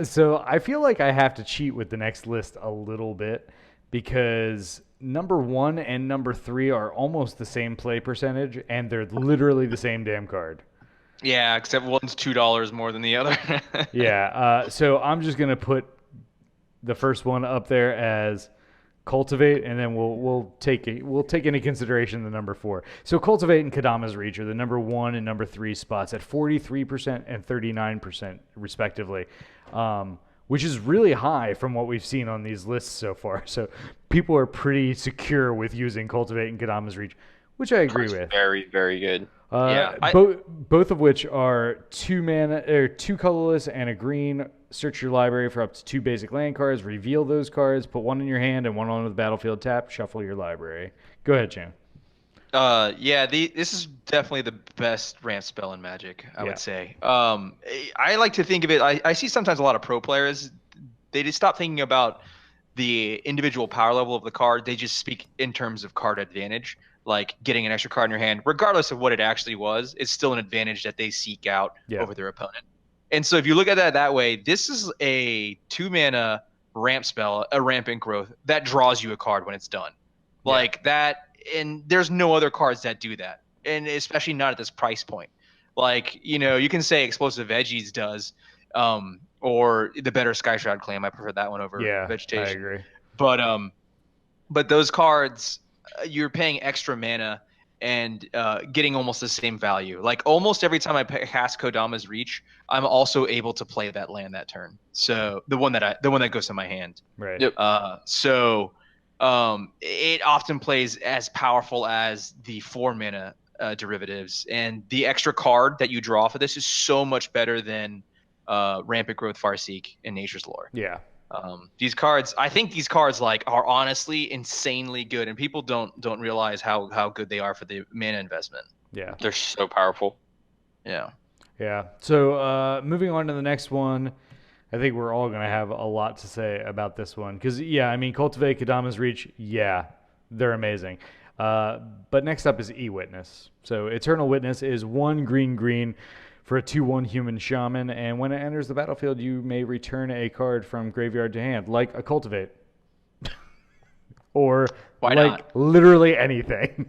So I feel like I have to cheat with the next list a little bit because number 1 and number 3 are almost the same play percentage, and they're literally the same damn card. Yeah, except one's $2 more than the other. So I'm just gonna put the first one up there as Cultivate, and then we'll take into consideration the number 4. So Cultivate and Kadama's Reach are the number 1 and number 3 spots at 43% and 39% respectively, which is really high from what we've seen on these lists so far. So people are pretty secure with using Cultivate and Kadama's Reach, which I agree with. Very, very good. Both of which are 2 mana or 2 colorless and a green. Search your library for up to 2 basic land cards. Reveal those cards. Put 1 in your hand and 1 onto the battlefield. Tap. Shuffle your library. Go ahead, Chan. This is definitely the best ramp spell in Magic, I would say. I like to think of it. I see sometimes a lot of pro players, they just stop thinking about the individual power level of the card. They just speak in terms of card advantage. Like getting an extra card in your hand, regardless of what it actually was, it's still an advantage that they seek out over their opponent. And so if you look at that way, this is a 2 mana ramp spell, a rampant growth that draws you a card when it's done. Like that, and there's no other cards that do that, and especially not at this price point. Like, you can say Explosive Veggies does, or the better Sky Shroud Claim. I prefer that one over Vegetation. I agree. But those cards, you're paying extra mana and getting almost the same value. Like almost every time I cast Kodama's Reach, I'm also able to play that land that turn. So the one that goes to my hand. Right. Yep. It often plays as powerful as the 4 mana derivatives, and the extra card that you draw for this is so much better than Rampant Growth, Farseek, and Nature's Lore. Yeah. I think these cards are honestly insanely good, and people don't realize how good they are for the mana investment. Yeah, they're so powerful. Yeah. So moving on to the next one, I think we're all gonna have a lot to say about this one because Cultivate, Kadama's Reach, they're amazing. But next up is E-Witness. So Eternal Witness is 1 green for a 2/1 human shaman, and when it enters the battlefield, you may return a card from graveyard to hand, like a Cultivate. or Why like not? literally anything.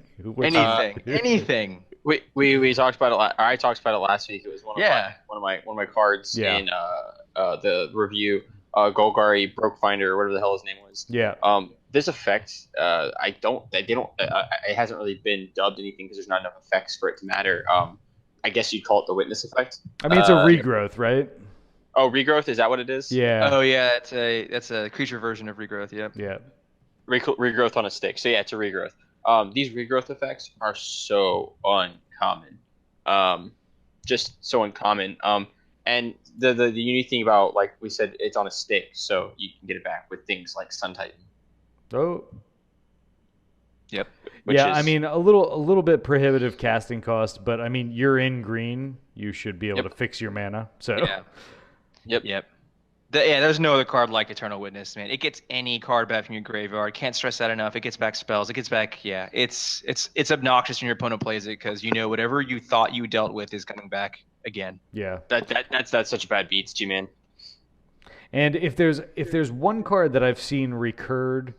Anything. We talked about it. I talked about it last week. It was one of my cards in the review. Golgari Brokefinder, or whatever the hell his name was. Yeah. This effect, it hasn't really been dubbed anything because there's not enough effects for it to matter. I guess you'd call it the witness effect. I mean, it's a regrowth, right? Oh, regrowth, is that what it is? Yeah. Oh yeah, that's a creature version of regrowth. Yep. Yeah. Regrowth on a stick. So yeah, it's a regrowth. These regrowth effects are so uncommon. Just so uncommon. And the unique thing about, like we said, it's on a stick, so you can get it back with things like Sun Titan. Oh. Yep. I mean, a little bit prohibitive casting cost, but I mean, you're in green. You should be able to fix your mana. So. Yeah. Yep. There's no other card like Eternal Witness, man. It gets any card back from your graveyard. Can't stress that enough. It gets back spells. It gets back, it's obnoxious when your opponent plays it because whatever you thought you dealt with is coming back again. Yeah. That's such a bad beat, G-Man. And if there's one card that I've seen recurred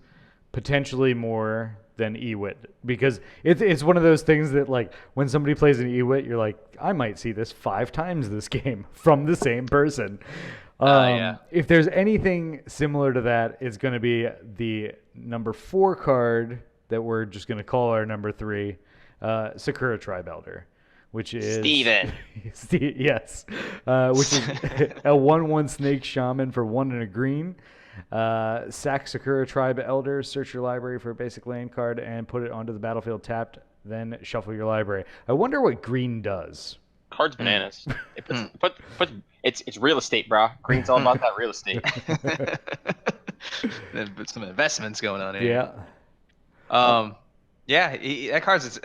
potentially more than Ewit, because it's one of those things that, like, when somebody plays an Ewit, you're like, I might see this 5 times this game from the same person. If there's anything similar to that, it's going to be the number 4 card that we're just going to call our number 3, Sakura Tribe Elder, which is Steven. Yes, which is a 1/1 Snake Shaman for 1 and a green. Sack Sakura Tribe Elder, search your library for a basic land card and put it onto the battlefield tapped, then shuffle your library. I wonder what green does. Card's bananas. It's real estate, bro. Green's all about that real estate. Some investments going on here. Yeah. That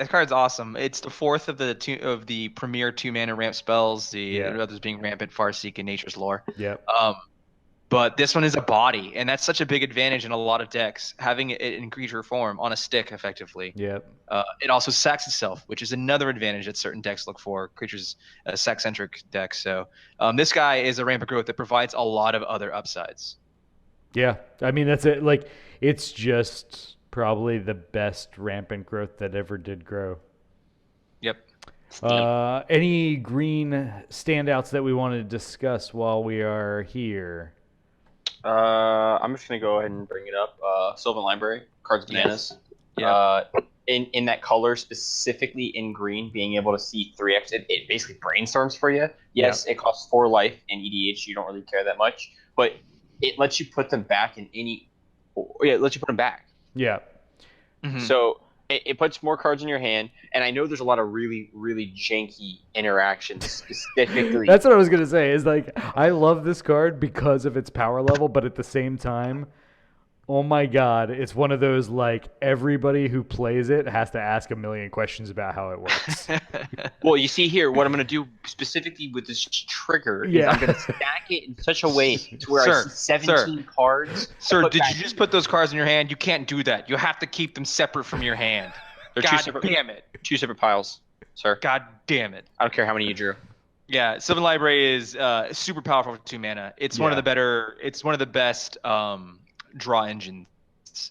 card's awesome. It's the 4th of the premier 2-mana ramp spells. The others being Rampant, Farseek, and Nature's Lore. Yep. But this one is a body, and that's such a big advantage in a lot of decks, having it in creature form on a stick, effectively. Yep. It also sacks itself, which is another advantage that certain decks look for. Creatures, sack-centric decks. So this guy is a rampant growth that provides a lot of other upsides. Yeah, I mean, that's it. Like, it's just probably the best rampant growth that ever did grow. Yep. Any green standouts that we want to discuss while we are here? I'm just gonna go ahead and bring it up. Sylvan Library, cards bananas. Yeah. In that color, specifically in green, being able to see 3x, it basically brainstorms for you. Yes, It costs 4 life in EDH. You don't really care that much, but it lets you put them back in any. Yeah, it lets you put them back. Yeah. Mm-hmm. So it puts more cards in your hand, and I know there's a lot of really, really janky interactions specifically. That's what I was going to say, is like, I love this card because of its power level, but at the same time, oh my god, it's one of those, like, everybody who plays it has to ask a million questions about how it works. Well, you see here, what I'm going to do specifically with this trigger is I'm going to stack it in such a way to where I see 17 cards. Sir, did you just put those cards in your hand? You can't do that. You have to keep them separate from your hand. They're damn it. 2 separate piles, sir. God damn it. I don't care how many you drew. Yeah, Sylvan Library is super powerful for 2 mana. It's one of the best draw engines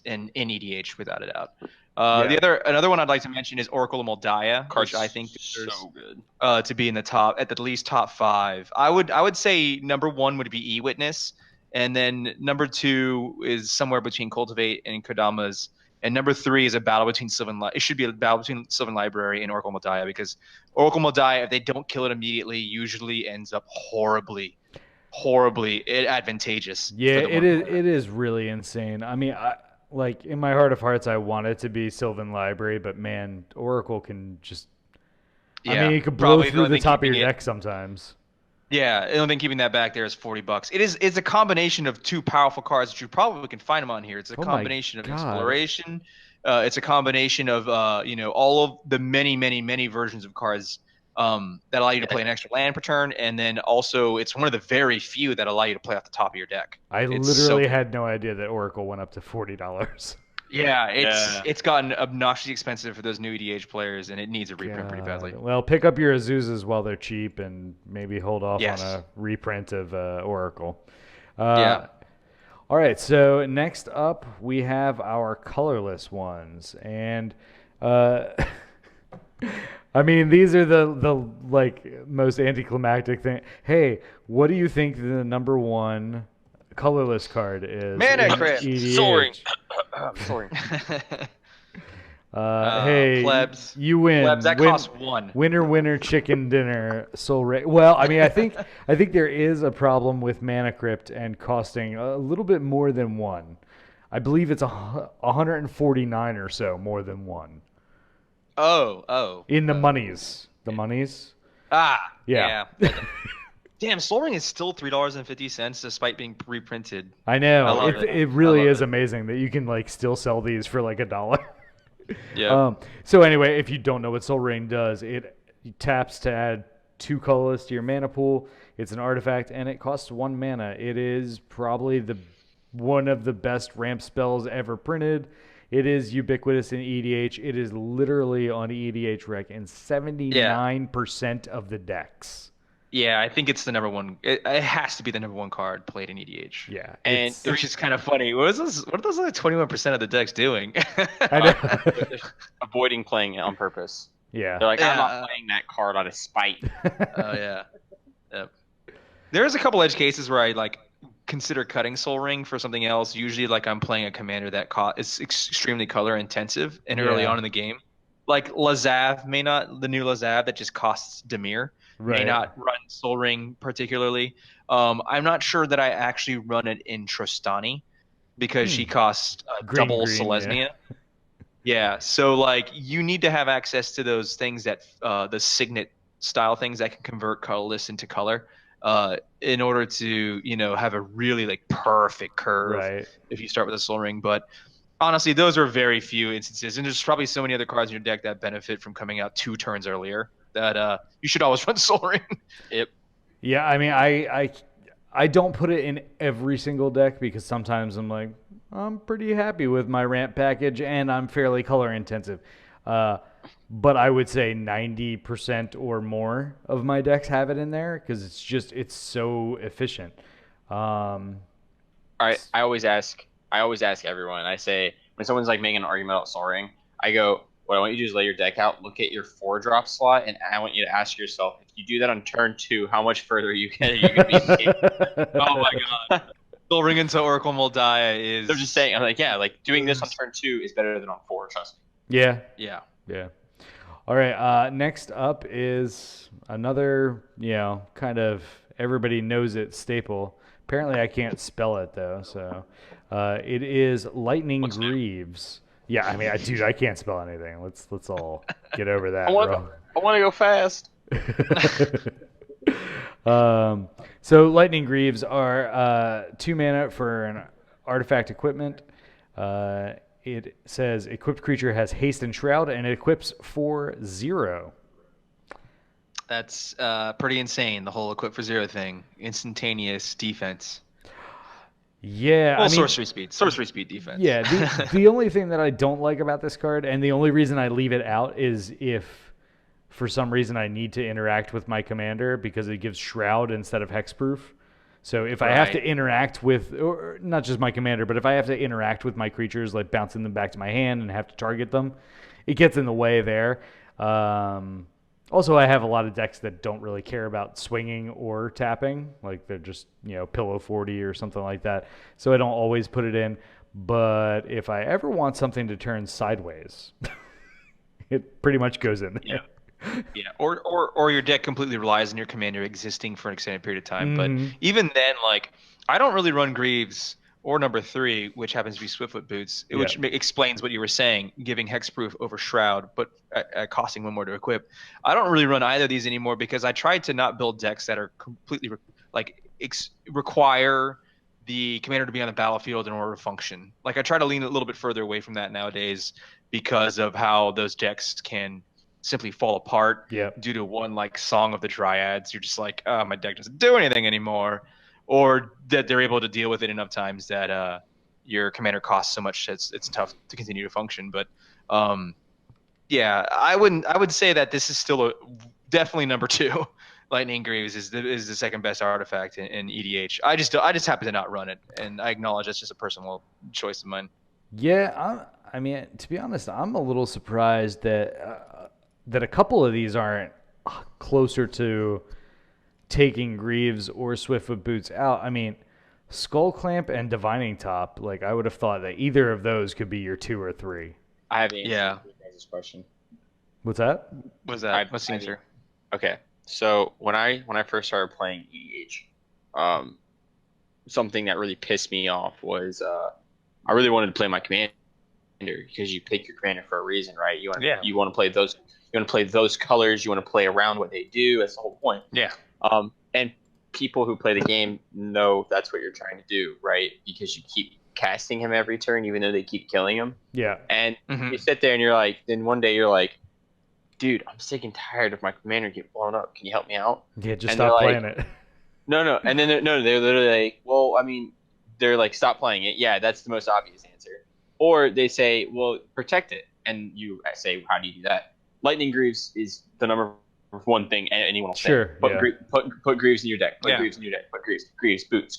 in EDH, without a doubt. Another one I'd like to mention is Oracle of Moldiah, which I think deserves so good to be in the top, at least top 5. I would say number 1 would be E-Witness, and then number 2 is somewhere between Cultivate and Kodama's, and number 3 is a battle between it should be a battle between Sylvan Library and Oracle of Moldiah, because Oracle of Moldiah, if they don't kill it immediately, usually ends up horribly advantageous. Yeah, it is really insane. I mean, like, in my heart of hearts, I want it to be Sylvan Library, but man, Oracle can just. I mean, it could blow through the top of your deck sometimes. Yeah, the only thing keeping that back there is $40. It's a combination of 2 powerful cards that you probably can find them on here. It's a combination of exploration. It's a combination of all of the many versions of cards that allow you to play an extra land per turn, and then also it's one of the very few that allow you to play off the top of your deck. I literally had no idea that Oracle went up to $40. Yeah, it's gotten obnoxiously expensive for those new EDH players, and it needs a reprint pretty badly. Well, pick up your Azuzas while they're cheap, and maybe hold off on a reprint of Oracle. All right, so next up we have our colorless ones, and I mean these are the like most anticlimactic thing. Hey, what do you think the number one colorless card is? Mana Crypt. Soaring. EDH? Soaring. Hey, plebs. you win. Plebs, that costs 1. Winner, chicken dinner, soul ray. Well, I mean, I think there is a problem with Mana Crypt and costing a little bit more than 1. I believe it's 149 or so more than 1. Oh. In the monies. The monies? Yeah. Damn, Soul Ring is still $3.50 despite being reprinted. I know. I love it really is amazing that you can like still sell these for like $1. Yeah. So anyway, if you don't know what Soul Ring does, it taps to add 2 colorless to your mana pool. It's an artifact, and it costs 1 mana. It is probably one of the best ramp spells ever printed. It is ubiquitous in EDH. It is literally on EDHRec in 79% of the decks. Yeah, I think it's the number one. It has to be the number one card played in EDH. Yeah, and which is kind of funny. What are those like 21% of the decks doing? I know. Avoiding playing it on purpose. Yeah, they're like, I'm not playing that card out of spite. Oh yeah. Yep. There's a couple edge cases where I like consider cutting Soul Ring for something else. Usually, like I'm playing a commander that is extremely color intensive and early on in the game. Like Lazav the new Lazav that just costs Dimir. May not run Soul Ring particularly. I'm not sure that I actually run it in Trostani because she costs double Selesnya. Yeah, so like you need to have access to those things that the signet style things that can convert colorless into color in order to have a really like perfect curve if you start with a Soul Ring. But honestly, those are very few instances, and there's probably so many other cards in your deck that benefit from coming out 2 turns earlier. That you should always run Soul Ring. Yep. Yeah, I mean, I don't put it in every single deck because sometimes I'm like, I'm pretty happy with my ramp package and I'm fairly color intensive. But I would say 90% or more of my decks have it in there because it's so efficient. I always ask everyone. I say when someone's like making an argument about Soul Ring, I go, what I want you to do is lay your deck out, look at your 4-drop slot, and I want you to ask yourself, if you do that on turn 2, how much further are you going to be? Oh my god. Soul Ring into Oracle Moldiah is... They're just saying, I'm like, yeah, like doing this on turn 2 is better than on 4, trust me. Yeah. All right, next up is another, kind of everybody knows it staple. Apparently I can't spell it, though, so it is Lightning Greaves. Yeah, I mean, dude, I can't spell anything. Let's all get over that, I want to go fast. So Lightning Greaves are 2 mana for an artifact equipment. It says equipped creature has haste and shroud, and it equips for 0. That's pretty insane. The whole equip for 0 thing, instantaneous defense. Yeah, well, sorcery speed defense. Yeah, the only thing that I don't like about this card, and the only reason I leave it out, is if for some reason I need to interact with my commander because it gives Shroud instead of Hexproof. So if I have to interact with, or not just my commander, but if I have to interact with my creatures, like bouncing them back to my hand and have to target them, it gets in the way there. Also, I have a lot of decks that don't really care about swinging or tapping. Like they're just, pillow 40 or something like that. So I don't always put it in. But if I ever want something to turn sideways, it pretty much goes in there. Yeah. Or your deck completely relies on your commander existing for an extended period of time. But even then, like, I don't really run Greaves or number 3, which happens to be Swiftfoot Boots, which explains what you were saying, giving hexproof over Shroud, but costing 1 more to equip. I don't really run either of these anymore because I tried to not build decks that are completely require the commander to be on the battlefield in order to function. Like I try to lean a little bit further away from that nowadays because of how those decks can simply fall apart due to one like Song of the Dryads. You're just like, oh, my deck doesn't do anything anymore. Or that they're able to deal with it enough times that your commander costs so much it's tough to continue to function. But I would say that this is still definitely number 2. Lightning Greaves is the second best artifact in EDH. I just happen to not run it, and I acknowledge that's just a personal choice of mine. Yeah, I mean, to be honest, I'm a little surprised that a couple of these aren't closer to taking Greaves or Swiftfoot Boots out. I mean, Skull Clamp and Divining Top, like I would have thought that either of those could be your 2 or 3. I have answered this question. What's that? What's that? What's the answer? Okay, so when I first started playing EDH, something that really pissed me off was I really wanted to play my commander because you pick your commander for a reason, right? You want to play those. You want to play those colors. You want to play around what they do. That's the whole point. Yeah. And people who play the game know that's what you're trying to do, right? Because you keep casting him every turn, even though they keep killing him. Yeah. And you sit there and you're like, then one day you're like, dude, I'm sick and tired of my commander getting blown up. Can you help me out? Yeah, just stop playing it. No. And then they're literally like, well, I mean, they're like, stop playing it. Yeah, that's the most obvious answer. Or they say, well, protect it. And you say, how do you do that? Lightning Greaves is the number one thing anyone will say. Sure. Put Greaves in your deck. Put Greaves in your deck. Put Greaves, Boots.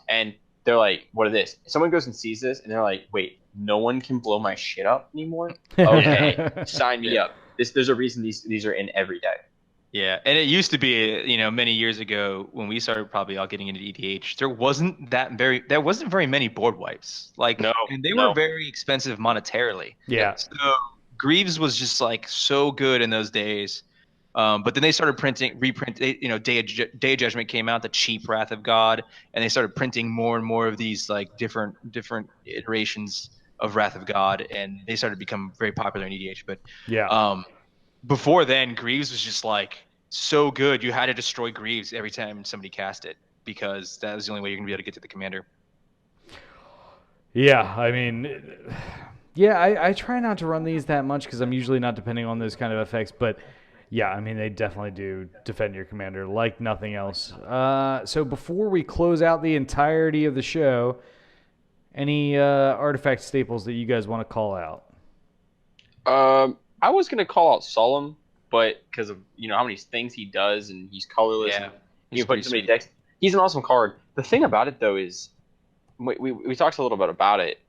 And they're like, what is this? Someone goes and sees this, and they're like, wait, no one can blow my shit up anymore? Okay, sign me up. There's a reason these are in every deck. Yeah, and it used to be, many years ago when we started probably all getting into EDH, there wasn't very many board wipes. And they were very expensive monetarily. Yeah. So Greaves was just like so good in those days. But then they started reprint. Day of Judgment came out, the cheap Wrath of God, and they started printing more and more of these like different iterations of Wrath of God, and they started to become very popular in EDH. But before then, Greaves was just like so good. You had to destroy Greaves every time somebody cast it because that was the only way you're gonna be able to get to the commander. Yeah, I mean, I try not to run these that much because I'm usually not depending on those kind of effects, but. Yeah, I mean, they definitely do defend your commander like nothing else. So before we close out the entirety of the show, any artifact staples that you guys want to call out? I was going to call out Solemn, but because of how many things he does, and he's colorless. Yeah, you put so many decks. He's an awesome card. The thing about it, though, is we talked a little bit about it.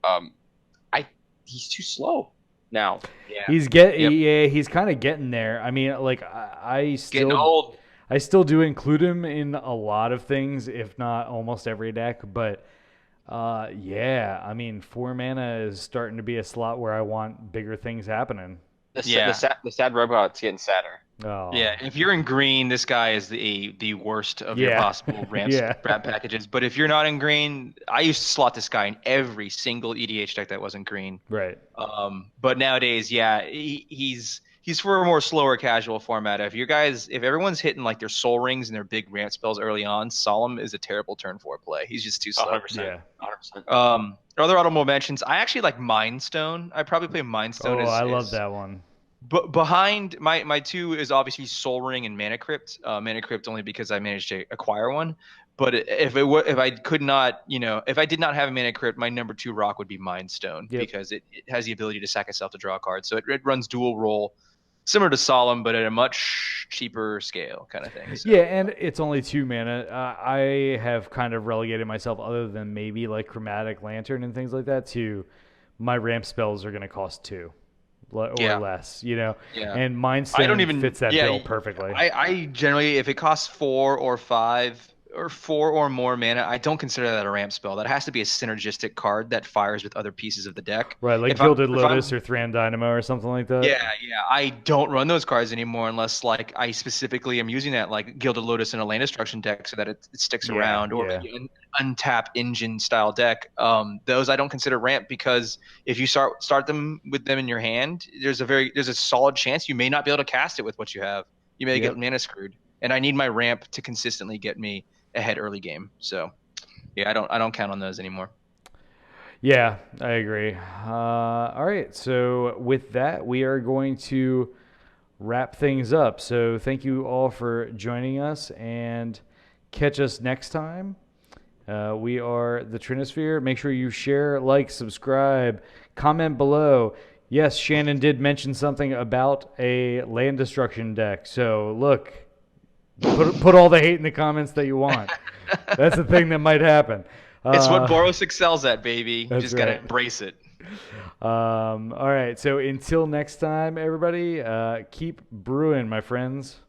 He's too slow. Now, he's kind of getting there. I mean, like I still do include him in a lot of things, if not almost every deck. But I mean, 4 mana is starting to be a slot where I want bigger things happening. The sad robot's getting sadder. Oh. Yeah, if you're in green, this guy is the worst of your possible ramp packages. But if you're not in green, I used to slot this guy in every single EDH deck that wasn't green. Right. But nowadays, he's for a more slower casual format. If everyone's hitting like their soul rings and their big ramp spells early on, Solemn is a terrible turn 4 play. He's just too slow. 100%. Yeah. 100%. Other audible mentions, I actually like Mind Stone. I probably play Mind Stone. I love that one. But behind my 2 is obviously Soul Ring and Mana Crypt. Mana Crypt only because I managed to acquire one. But if I did not have a Mana Crypt, my number 2 rock would be Mind Stone because it has the ability to sack itself to draw a card. So it runs dual role, similar to Solemn, but at a much cheaper scale kind of thing. So. Yeah, and it's only 2 mana. I have kind of relegated myself, other than maybe like Chromatic Lantern and things like that, to my ramp spells are going to cost 2. Or less, and Mind Stone fits that bill perfectly. I generally, if it costs 4 or 5 or 4 or more mana, I don't consider that a ramp spell. That has to be a synergistic card that fires with other pieces of the deck. Right, like Gilded Lotus or Thran Dynamo or something like that. Yeah. I don't run those cards anymore unless like I specifically am using that like Gilded Lotus in a land destruction deck so that it sticks around, or maybe an untap engine style deck. Those I don't consider ramp because if you start them with them in your hand, there's a solid chance you may not be able to cast it with what you have. You may get mana screwed, and I need my ramp to consistently get me ahead early game. So I don't count on those anymore. Yeah, I agree. All right, so with that, we are going to wrap things up. So thank you all for joining us, and catch us next time. We are the Trinisphere. Make sure you share, like, subscribe, comment below. Yes, Shannon did mention something about a land destruction deck. So look, Put all the hate in the comments that you want. That's the thing that might happen. It's what Boros excels at, baby. You just right. got to embrace it. All right. So until next time, everybody, keep brewing, my friends.